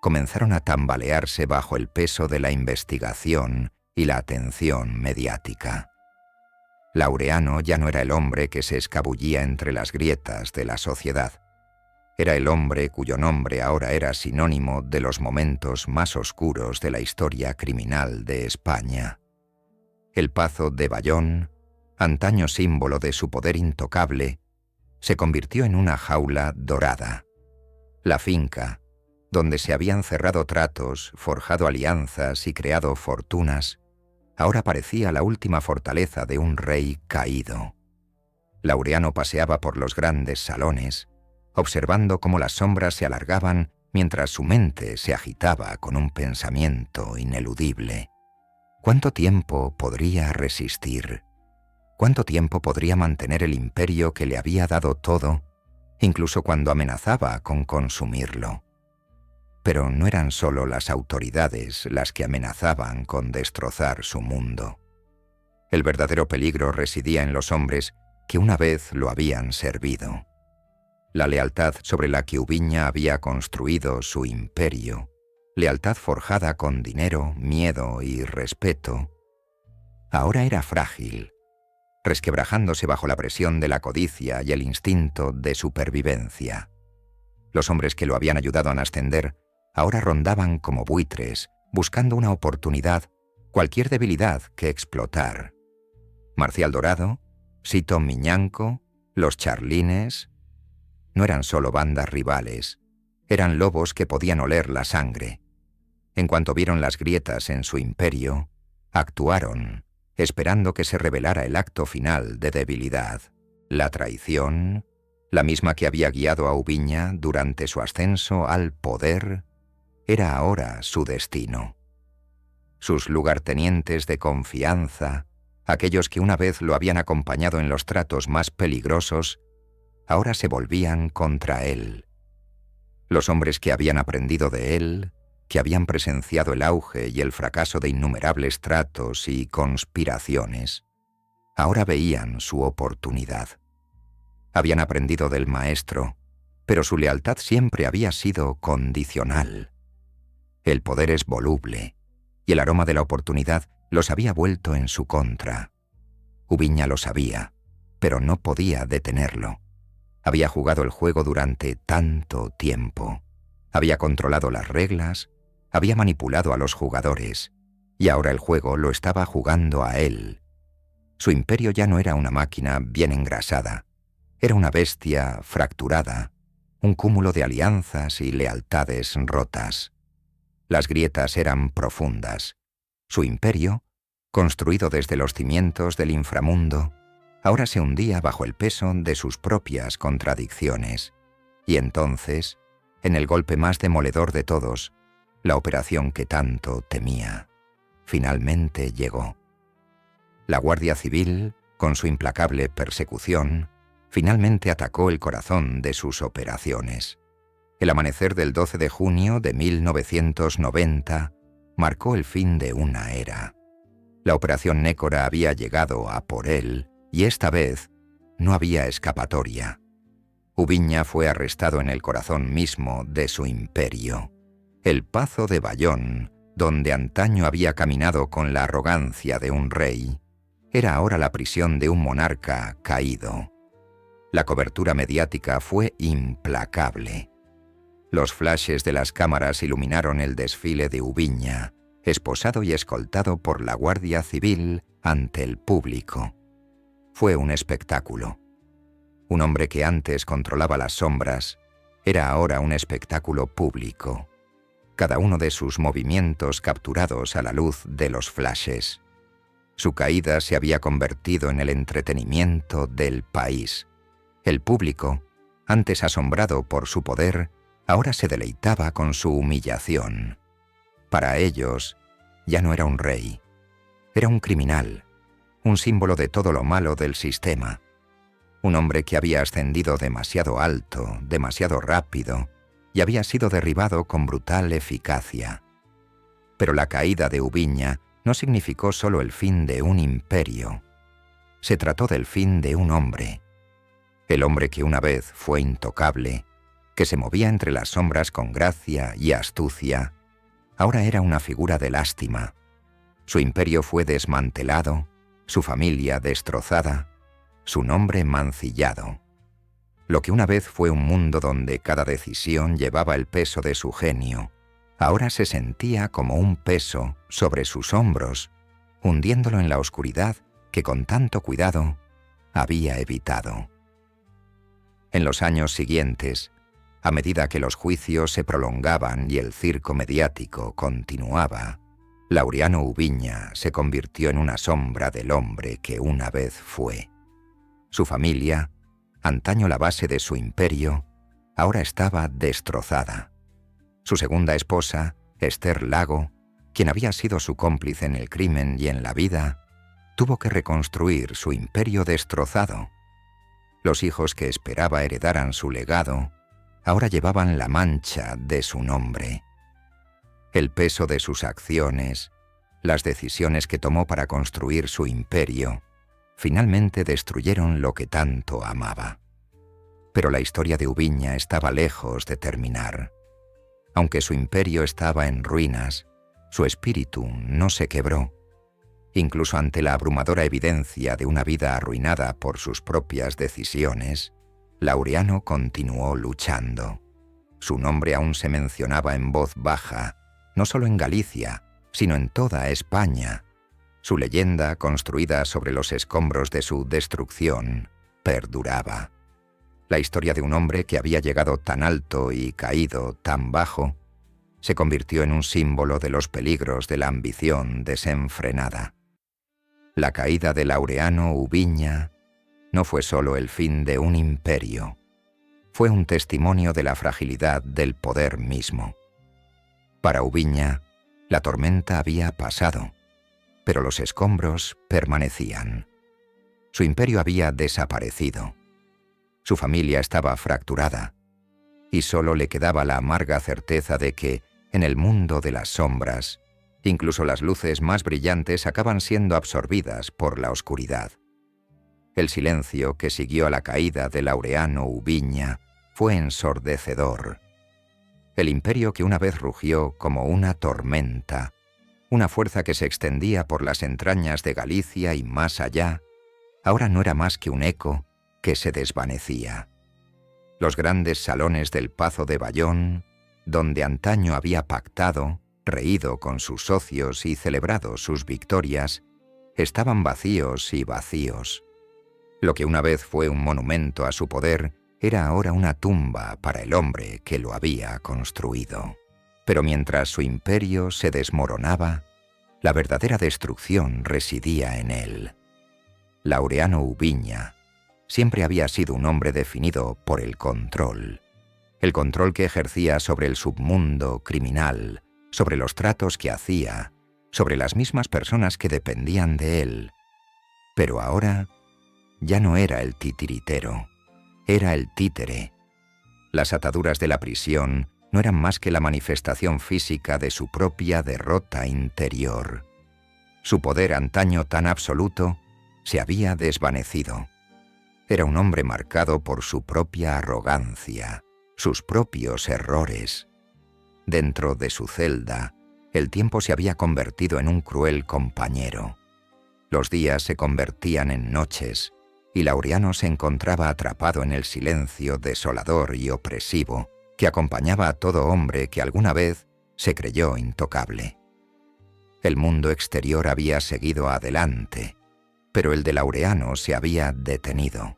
comenzaron a tambalearse bajo el peso de la investigación y la atención mediática. Laureano ya no era el hombre que se escabullía entre las grietas de la sociedad. Era el hombre cuyo nombre ahora era sinónimo de los momentos más oscuros de la historia criminal de España. El Pazo de Bayón, antaño símbolo de su poder intocable, se convirtió en una jaula dorada. La finca, donde se habían cerrado tratos, forjado alianzas y creado fortunas, ahora parecía la última fortaleza de un rey caído. Laureano paseaba por los grandes salones, observando cómo las sombras se alargaban mientras su mente se agitaba con un pensamiento ineludible. ¿Cuánto tiempo podría resistir? ¿Cuánto tiempo podría mantener el imperio que le había dado todo, incluso cuando amenazaba con consumirlo? Pero no eran solo las autoridades las que amenazaban con destrozar su mundo. El verdadero peligro residía en los hombres que una vez lo habían servido. La lealtad sobre la que Ubiña había construido su imperio, lealtad forjada con dinero, miedo y respeto, ahora era frágil, resquebrajándose bajo la presión de la codicia y el instinto de supervivencia. Los hombres que lo habían ayudado a ascender ahora rondaban como buitres, buscando una oportunidad, cualquier debilidad que explotar. Marcial Dorado, Sito Miñanco, los Charlines, no eran solo bandas rivales, eran lobos que podían oler la sangre. En cuanto vieron las grietas en su imperio, actuaron, esperando que se revelara el acto final de debilidad, la traición, la misma que había guiado a Ubiña durante su ascenso al poder, era ahora su destino. Sus lugartenientes de confianza, aquellos que una vez lo habían acompañado en los tratos más peligrosos, ahora se volvían contra él. Los hombres que habían aprendido de él, que habían presenciado el auge y el fracaso de innumerables tratos y conspiraciones, ahora veían su oportunidad. Habían aprendido del maestro, pero su lealtad siempre había sido condicional. El poder es voluble, y el aroma de la oportunidad los había vuelto en su contra. Ubiña lo sabía, pero no podía detenerlo. Había jugado el juego durante tanto tiempo. Había controlado las reglas, había manipulado a los jugadores, y ahora el juego lo estaba jugando a él. Su imperio ya no era una máquina bien engrasada, era una bestia fracturada, un cúmulo de alianzas y lealtades rotas. Las grietas eran profundas. Su imperio, construido desde los cimientos del inframundo, ahora se hundía bajo el peso de sus propias contradicciones. Y entonces, en el golpe más demoledor de todos, la operación que tanto temía, finalmente llegó. La Guardia Civil, con su implacable persecución, finalmente atacó el corazón de sus operaciones. El amanecer del 12 de junio de 1990 marcó el fin de una era. La Operación Nécora había llegado a por él, y esta vez no había escapatoria. Ubiña fue arrestado en el corazón mismo de su imperio. El Pazo de Bayón, donde antaño había caminado con la arrogancia de un rey, era ahora la prisión de un monarca caído. La cobertura mediática fue implacable. Los flashes de las cámaras iluminaron el desfile de Ubiña, esposado y escoltado por la Guardia Civil ante el público. Fue un espectáculo. Un hombre que antes controlaba las sombras, era ahora un espectáculo público. Cada uno de sus movimientos capturados a la luz de los flashes. Su caída se había convertido en el entretenimiento del país. El público, antes asombrado por su poder, ahora se deleitaba con su humillación. Para ellos, ya no era un rey. Era un criminal, un símbolo de todo lo malo del sistema. Un hombre que había ascendido demasiado alto, demasiado rápido, y había sido derribado con brutal eficacia. Pero la caída de Ubiña no significó solo el fin de un imperio. Se trató del fin de un hombre. El hombre que una vez fue intocable, que se movía entre las sombras con gracia y astucia, ahora era una figura de lástima. Su imperio fue desmantelado, su familia destrozada, su nombre mancillado. Lo que una vez fue un mundo donde cada decisión llevaba el peso de su genio, ahora se sentía como un peso sobre sus hombros, hundiéndolo en la oscuridad que con tanto cuidado había evitado. En los años siguientes, A medida que los juicios se prolongaban y el circo mediático continuaba, Laureano Ubiña se convirtió en una sombra del hombre que una vez fue. Su familia, antaño la base de su imperio, ahora estaba destrozada. Su segunda esposa, Esther Lago, quien había sido su cómplice en el crimen y en la vida, tuvo que reconstruir su imperio destrozado. Los hijos que esperaba heredaran su legado ahora llevaban la mancha de su nombre. El peso de sus acciones, las decisiones que tomó para construir su imperio, finalmente destruyeron lo que tanto amaba. Pero la historia de Ubiña estaba lejos de terminar. Aunque su imperio estaba en ruinas, su espíritu no se quebró. Incluso ante la abrumadora evidencia de una vida arruinada por sus propias decisiones, Laureano continuó luchando. Su nombre aún se mencionaba en voz baja, no solo en Galicia, sino en toda España. Su leyenda, construida sobre los escombros de su destrucción, perduraba. La historia de un hombre que había llegado tan alto y caído tan bajo, se convirtió en un símbolo de los peligros de la ambición desenfrenada. La caída de Laureano Ubiña no fue solo el fin de un imperio, fue un testimonio de la fragilidad del poder mismo. Para Ubiña, la tormenta había pasado, pero los escombros permanecían. Su imperio había desaparecido. Su familia estaba fracturada, y solo le quedaba la amarga certeza de que, en el mundo de las sombras, incluso las luces más brillantes acaban siendo absorbidas por la oscuridad. El silencio que siguió a la caída de Laureano Ubiña fue ensordecedor. El imperio que una vez rugió como una tormenta, una fuerza que se extendía por las entrañas de Galicia y más allá, ahora no era más que un eco que se desvanecía. Los grandes salones del Pazo de Bayón, donde antaño había pactado, reído con sus socios y celebrado sus victorias, estaban vacíos y vacíos. Lo que una vez fue un monumento a su poder era ahora una tumba para el hombre que lo había construido. Pero mientras su imperio se desmoronaba, la verdadera destrucción residía en él. Laureano Ubiña siempre había sido un hombre definido por el control que ejercía sobre el submundo criminal, sobre los tratos que hacía, sobre las mismas personas que dependían de él. Pero ahora ya no era el titiritero, era el títere. Las ataduras de la prisión no eran más que la manifestación física de su propia derrota interior. Su poder antaño tan absoluto se había desvanecido. Era un hombre marcado por su propia arrogancia, sus propios errores. Dentro de su celda, el tiempo se había convertido en un cruel compañero. Los días se convertían en noches, y Laureano se encontraba atrapado en el silencio desolador y opresivo que acompañaba a todo hombre que alguna vez se creyó intocable. El mundo exterior había seguido adelante, pero el de Laureano se había detenido.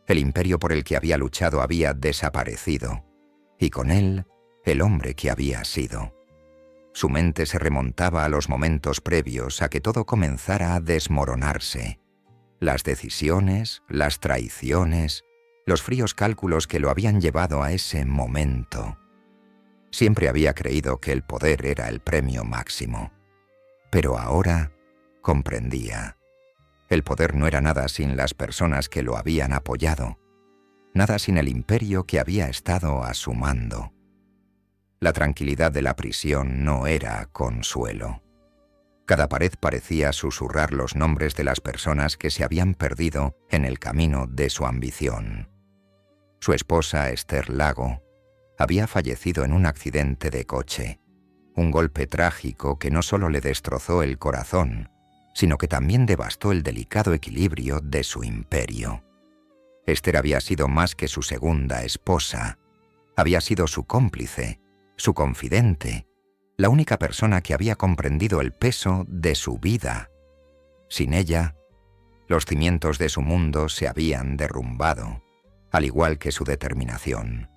El imperio por el que había luchado había desaparecido, y con él, el hombre que había sido. Su mente se remontaba a los momentos previos a que todo comenzara a desmoronarse. Las decisiones, las traiciones, los fríos cálculos que lo habían llevado a ese momento. Siempre había creído que el poder era el premio máximo. Pero ahora comprendía. El poder no era nada sin las personas que lo habían apoyado, nada sin el imperio que había estado a su mando. La tranquilidad de la prisión no era consuelo. Cada pared parecía susurrar los nombres de las personas que se habían perdido en el camino de su ambición. Su esposa, Esther Lago, había fallecido en un accidente de coche, un golpe trágico que no solo le destrozó el corazón, sino que también devastó el delicado equilibrio de su imperio. Esther había sido más que su segunda esposa, había sido su cómplice, su confidente, la única persona que había comprendido el peso de su vida. Sin ella, los cimientos de su mundo se habían derrumbado, al igual que su determinación.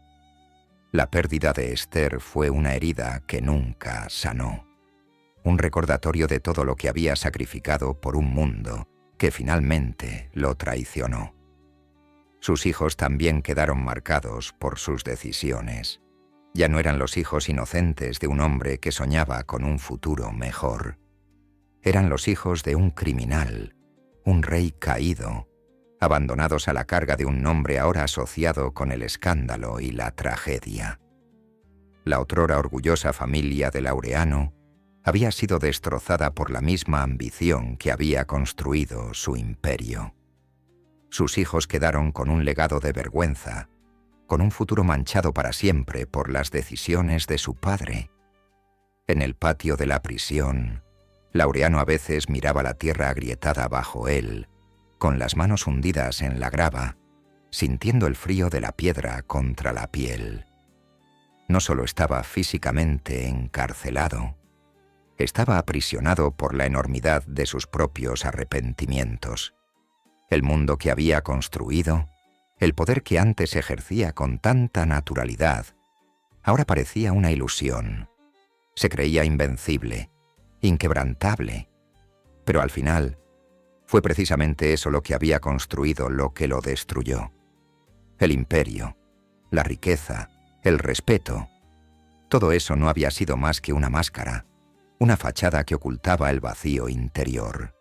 La pérdida de Esther fue una herida que nunca sanó. Un recordatorio de todo lo que había sacrificado por un mundo que finalmente lo traicionó. Sus hijos también quedaron marcados por sus decisiones. Ya no eran los hijos inocentes de un hombre que soñaba con un futuro mejor. Eran los hijos de un criminal, un rey caído, abandonados a la carga de un nombre ahora asociado con el escándalo y la tragedia. La otrora orgullosa familia de Laureano había sido destrozada por la misma ambición que había construido su imperio. Sus hijos quedaron con un legado de vergüenza, con un futuro manchado para siempre por las decisiones de su padre. En el patio de la prisión, Laureano a veces miraba la tierra agrietada bajo él, con las manos hundidas en la grava, sintiendo el frío de la piedra contra la piel. No solo estaba físicamente encarcelado, estaba aprisionado por la enormidad de sus propios arrepentimientos. El mundo que había construido, el poder que antes ejercía con tanta naturalidad, ahora parecía una ilusión. Se creía invencible, inquebrantable, pero al final fue precisamente eso lo que había construido lo que lo destruyó. El imperio, la riqueza, el respeto, todo eso no había sido más que una máscara, una fachada que ocultaba el vacío interior.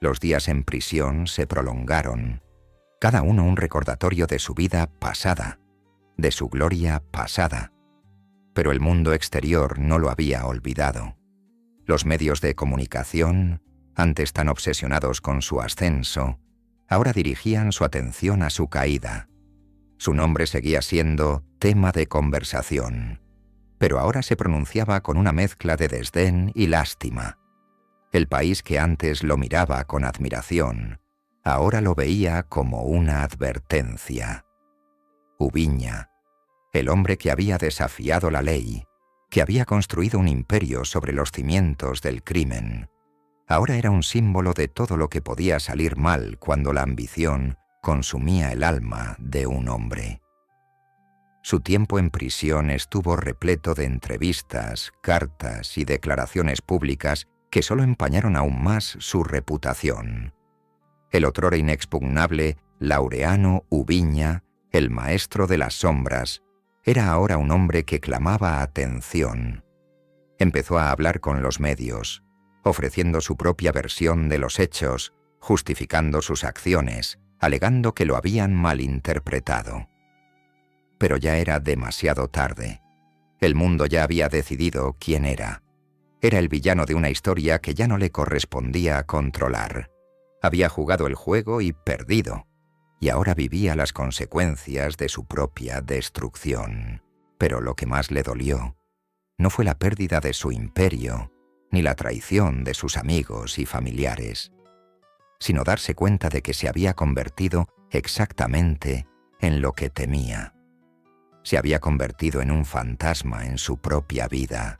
Los días en prisión se prolongaron, cada uno un recordatorio de su vida pasada, de su gloria pasada. Pero el mundo exterior no lo había olvidado. Los medios de comunicación, antes tan obsesionados con su ascenso, ahora dirigían su atención a su caída. Su nombre seguía siendo tema de conversación, pero ahora se pronunciaba con una mezcla de desdén y lástima. El país que antes lo miraba con admiración, ahora lo veía como una advertencia. Ubiña, el hombre que había desafiado la ley, que había construido un imperio sobre los cimientos del crimen, ahora era un símbolo de todo lo que podía salir mal cuando la ambición consumía el alma de un hombre. Su tiempo en prisión estuvo repleto de entrevistas, cartas y declaraciones públicas que solo empañaron aún más su reputación. El otrora inexpugnable Laureano Ubiña, el maestro de las sombras, era ahora un hombre que clamaba atención. Empezó a hablar con los medios, ofreciendo su propia versión de los hechos, justificando sus acciones, alegando que lo habían malinterpretado. Pero ya era demasiado tarde. El mundo ya había decidido quién era. Era el villano de una historia que ya no le correspondía controlar. Había jugado el juego y perdido, y ahora vivía las consecuencias de su propia destrucción. Pero lo que más le dolió no fue la pérdida de su imperio, ni la traición de sus amigos y familiares, sino darse cuenta de que se había convertido exactamente en lo que temía. Se había convertido en un fantasma en su propia vida.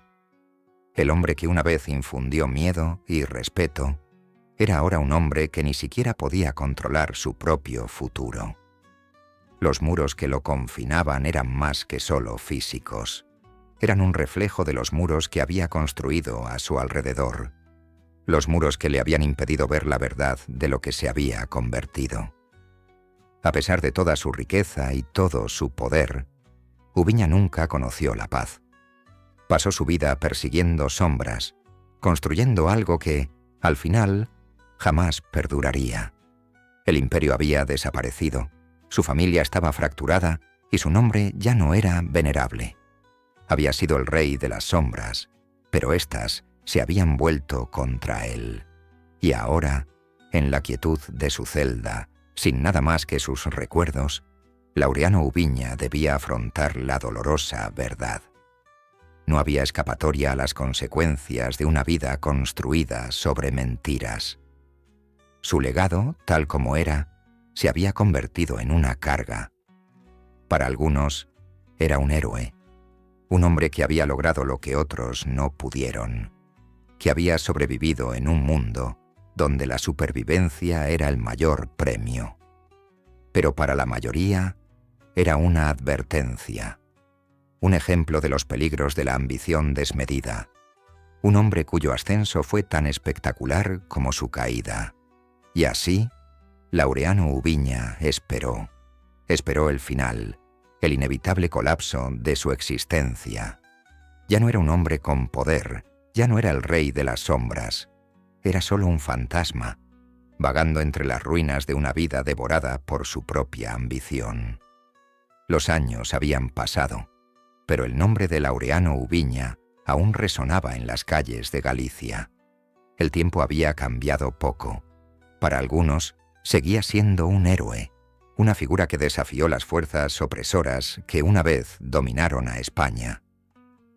El hombre que una vez infundió miedo y respeto era ahora un hombre que ni siquiera podía controlar su propio futuro. Los muros que lo confinaban eran más que solo físicos. Eran un reflejo de los muros que había construido a su alrededor. Los muros que le habían impedido ver la verdad de lo que se había convertido. A pesar de toda su riqueza y todo su poder, Ubiña nunca conoció la paz. Pasó su vida persiguiendo sombras, construyendo algo que, al final, jamás perduraría. El imperio había desaparecido, su familia estaba fracturada y su nombre ya no era venerable. Había sido el rey de las sombras, pero éstas se habían vuelto contra él. Y ahora, en la quietud de su celda, sin nada más que sus recuerdos, Laureano Ubiña debía afrontar la dolorosa verdad. No había escapatoria a las consecuencias de una vida construida sobre mentiras. Su legado, tal como era, se había convertido en una carga. Para algunos, era un héroe, un hombre que había logrado lo que otros no pudieron, que había sobrevivido en un mundo donde la supervivencia era el mayor premio. Pero para la mayoría, era una advertencia. un ejemplo de los peligros de la ambición desmedida, un hombre cuyo ascenso fue tan espectacular como su caída. Y así, Laureano Ubiña esperó el final, el inevitable colapso de su existencia. Ya no era un hombre con poder, ya no era el rey de las sombras, era solo un fantasma, vagando entre las ruinas de una vida devorada por su propia ambición. Los años habían pasado, pero el nombre de Laureano Ubiña aún resonaba en las calles de Galicia. El tiempo había cambiado poco. Para algunos, seguía siendo un héroe, una figura que desafió las fuerzas opresoras que una vez dominaron a España.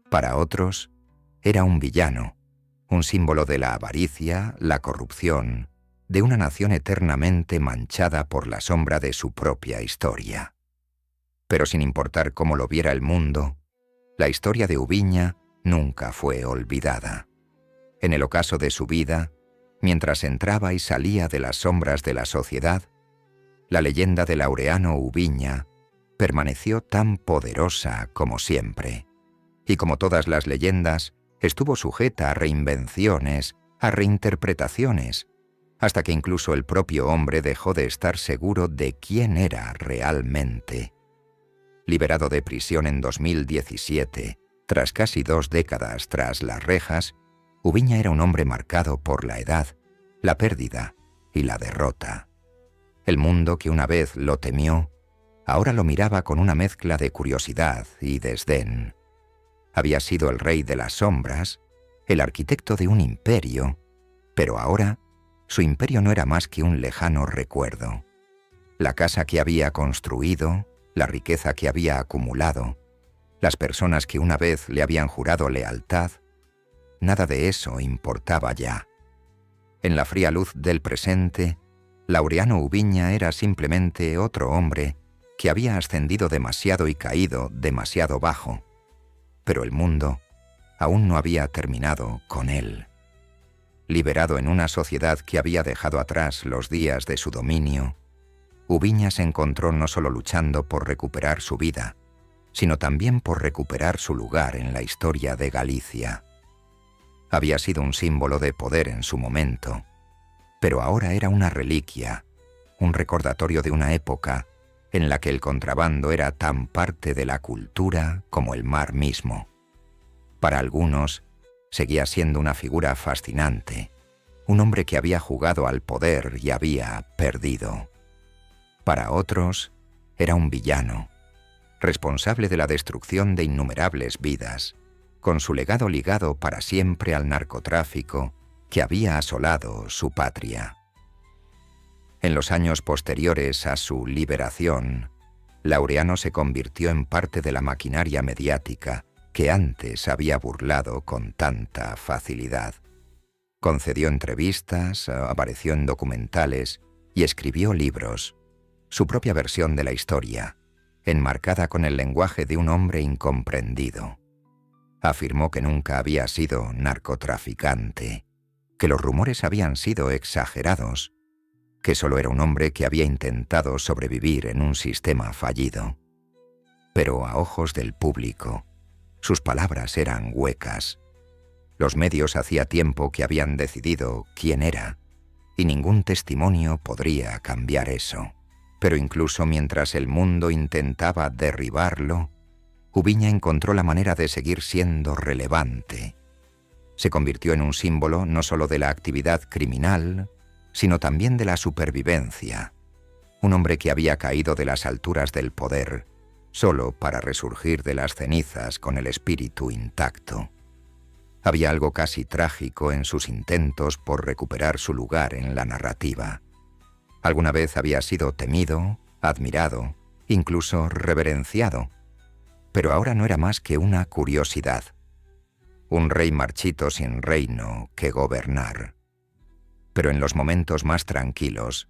Para otros, era un villano, un símbolo de la avaricia, la corrupción, de una nación eternamente manchada por la sombra de su propia historia. Pero sin importar cómo lo viera el mundo, la historia de Ubiña nunca fue olvidada. En el ocaso de su vida, mientras entraba y salía de las sombras de la sociedad, la leyenda de Laureano Ubiña permaneció tan poderosa como siempre, y como todas las leyendas, estuvo sujeta a reinvenciones, a reinterpretaciones, hasta que incluso el propio hombre dejó de estar seguro de quién era realmente. Liberado de prisión en 2017, tras casi 2 décadas tras las rejas, Ubiña era un hombre marcado por la edad, la pérdida y la derrota. El mundo que una vez lo temió, ahora lo miraba con una mezcla de curiosidad y desdén. Había sido el rey de las sombras, el arquitecto de un imperio, pero ahora su imperio no era más que un lejano recuerdo. La casa que había construido, la riqueza que había acumulado, las personas que una vez le habían jurado lealtad, nada de eso importaba ya. En la fría luz del presente, Laureano Ubiña era simplemente otro hombre que había ascendido demasiado y caído demasiado bajo. Pero el mundo aún no había terminado con él. Liberado en una sociedad que había dejado atrás los días de su dominio, Ubiña se encontró no solo luchando por recuperar su vida, sino también por recuperar su lugar en la historia de Galicia. Había sido un símbolo de poder en su momento, pero ahora era una reliquia, un recordatorio de una época en la que el contrabando era tan parte de la cultura como el mar mismo. Para algunos, seguía siendo una figura fascinante, un hombre que había jugado al poder y había perdido. Para otros, era un villano, responsable de la destrucción de innumerables vidas, con su legado ligado para siempre al narcotráfico que había asolado su patria. En los años posteriores a su liberación, Laureano se convirtió en parte de la maquinaria mediática que antes había burlado con tanta facilidad. Concedió entrevistas, apareció en documentales y escribió libros, su propia versión de la historia, enmarcada con el lenguaje de un hombre incomprendido. Afirmó que nunca había sido narcotraficante, que los rumores habían sido exagerados, que solo era un hombre que había intentado sobrevivir en un sistema fallido. Pero a ojos del público, sus palabras eran huecas. Los medios hacía tiempo que habían decidido quién era, y ningún testimonio podría cambiar eso. Pero incluso mientras el mundo intentaba derribarlo, Ubiña encontró la manera de seguir siendo relevante. Se convirtió en un símbolo no solo de la actividad criminal, sino también de la supervivencia. Un hombre que había caído de las alturas del poder, solo para resurgir de las cenizas con el espíritu intacto. Había algo casi trágico en sus intentos por recuperar su lugar en la narrativa. Alguna vez había sido temido, admirado, incluso reverenciado, pero ahora no era más que una curiosidad. Un rey marchito sin reino que gobernar. Pero en los momentos más tranquilos,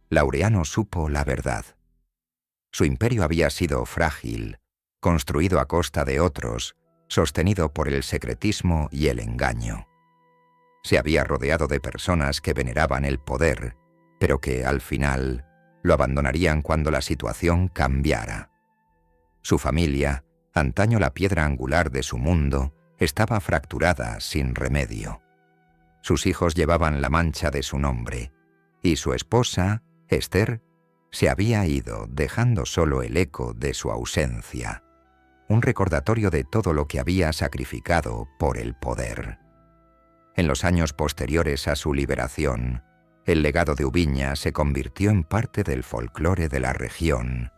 Laureano supo la verdad. Su imperio había sido frágil, construido a costa de otros, sostenido por el secretismo y el engaño. Se había rodeado de personas que veneraban el poder, pero que, al final, lo abandonarían cuando la situación cambiara. Su familia Antaño la piedra angular de su mundo estaba fracturada sin remedio. Sus hijos llevaban la mancha de su nombre, y su esposa, Esther, se había ido dejando solo el eco de su ausencia, un recordatorio de todo lo que había sacrificado por el poder. En los años posteriores a su liberación, el legado de Ubiña se convirtió en parte del folclore de la región,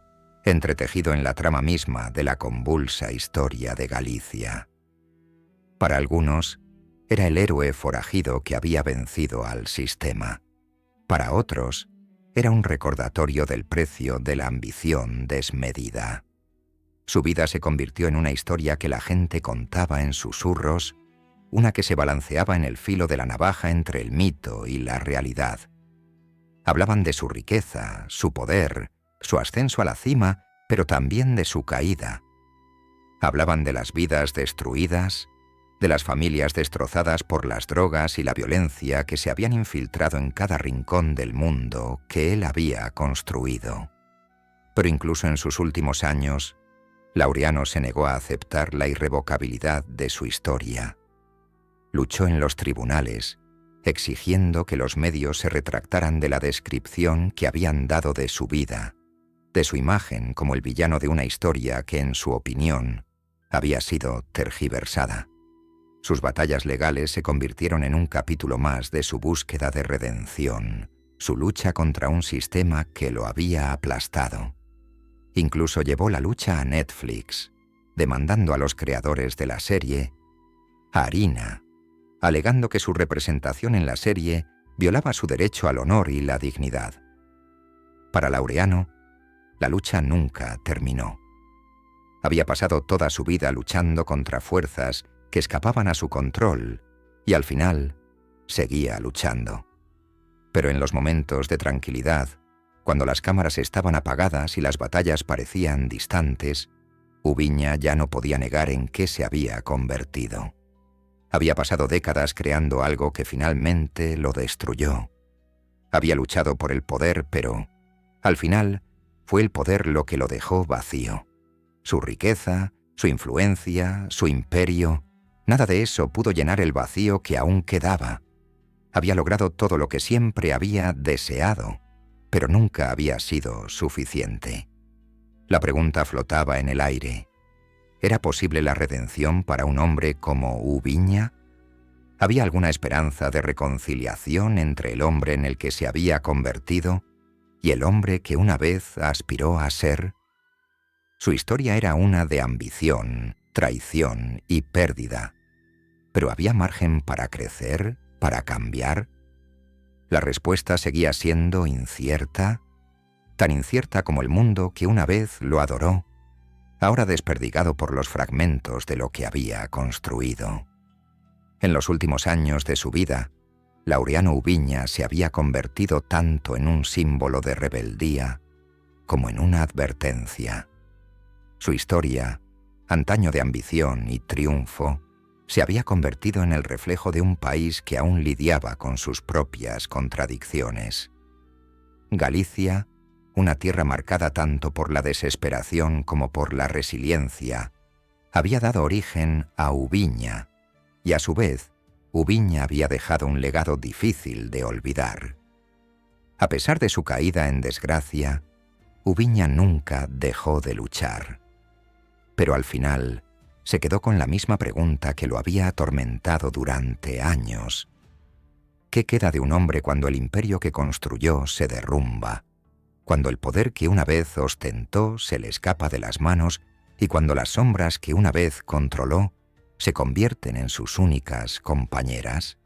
entretejido en la trama misma de la convulsa historia de Galicia. Para algunos, era el héroe forajido que había vencido al sistema. Para otros, era un recordatorio del precio de la ambición desmedida. Su vida se convirtió en una historia que la gente contaba en susurros, una que se balanceaba en el filo de la navaja entre el mito y la realidad. Hablaban de su riqueza, su poder, su ascenso a la cima, pero también de su caída. Hablaban de las vidas destruidas, de las familias destrozadas por las drogas y la violencia que se habían infiltrado en cada rincón del mundo que él había construido. Pero incluso en sus últimos años, Laureano se negó a aceptar la irrevocabilidad de su historia. Luchó en los tribunales, exigiendo que los medios se retractaran de la descripción que habían dado de su vida, de su imagen como el villano de una historia que, en su opinión, había sido tergiversada. Sus batallas legales se convirtieron en un capítulo más de su búsqueda de redención, su lucha contra un sistema que lo había aplastado. Incluso llevó la lucha a Netflix, demandando a los creadores de la serie a harina, alegando que su representación en la serie violaba su derecho al honor y la dignidad. Para Laureano, la lucha nunca terminó. Había pasado toda su vida luchando contra fuerzas que escapaban a su control y al final seguía luchando. Pero en los momentos de tranquilidad, cuando las cámaras estaban apagadas y las batallas parecían distantes, Ubiña ya no podía negar en qué se había convertido. Había pasado décadas creando algo que finalmente lo destruyó. Había luchado por el poder, pero, al final, fue el poder lo que lo dejó vacío. Su riqueza, su influencia, su imperio, nada de eso pudo llenar el vacío que aún quedaba. Había logrado todo lo que siempre había deseado, pero nunca había sido suficiente. La pregunta flotaba en el aire. ¿Era posible la redención para un hombre como Ubiña? ¿Había alguna esperanza de reconciliación entre el hombre en el que se había convertido y el hombre que una vez aspiró a ser? Su historia era una de ambición, traición y pérdida. ¿Pero había margen para crecer, para cambiar? La respuesta seguía siendo incierta, tan incierta como el mundo que una vez lo adoró, ahora desperdigado por los fragmentos de lo que había construido. En los últimos años de su vida, Laureano Ubiña se había convertido tanto en un símbolo de rebeldía como en una advertencia. Su historia, antaño de ambición y triunfo, se había convertido en el reflejo de un país que aún lidiaba con sus propias contradicciones. Galicia, una tierra marcada tanto por la desesperación como por la resiliencia, había dado origen a Ubiña, y a su vez, Ubiña había dejado un legado difícil de olvidar. A pesar de su caída en desgracia, Ubiña nunca dejó de luchar. Pero al final, se quedó con la misma pregunta que lo había atormentado durante años. ¿Qué queda de un hombre cuando el imperio que construyó se derrumba? Cuando el poder que una vez ostentó se le escapa de las manos y cuando las sombras que una vez controló se convierten en sus únicas compañeras?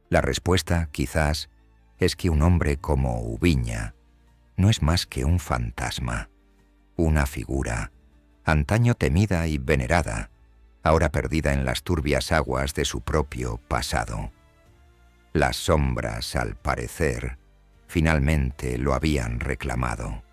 La respuesta, quizás, es que un hombre como Ubiña no es más que un fantasma, una figura, antaño temida y venerada, ahora perdida en las turbias aguas de su propio pasado. Las sombras, al parecer, finalmente lo habían reclamado.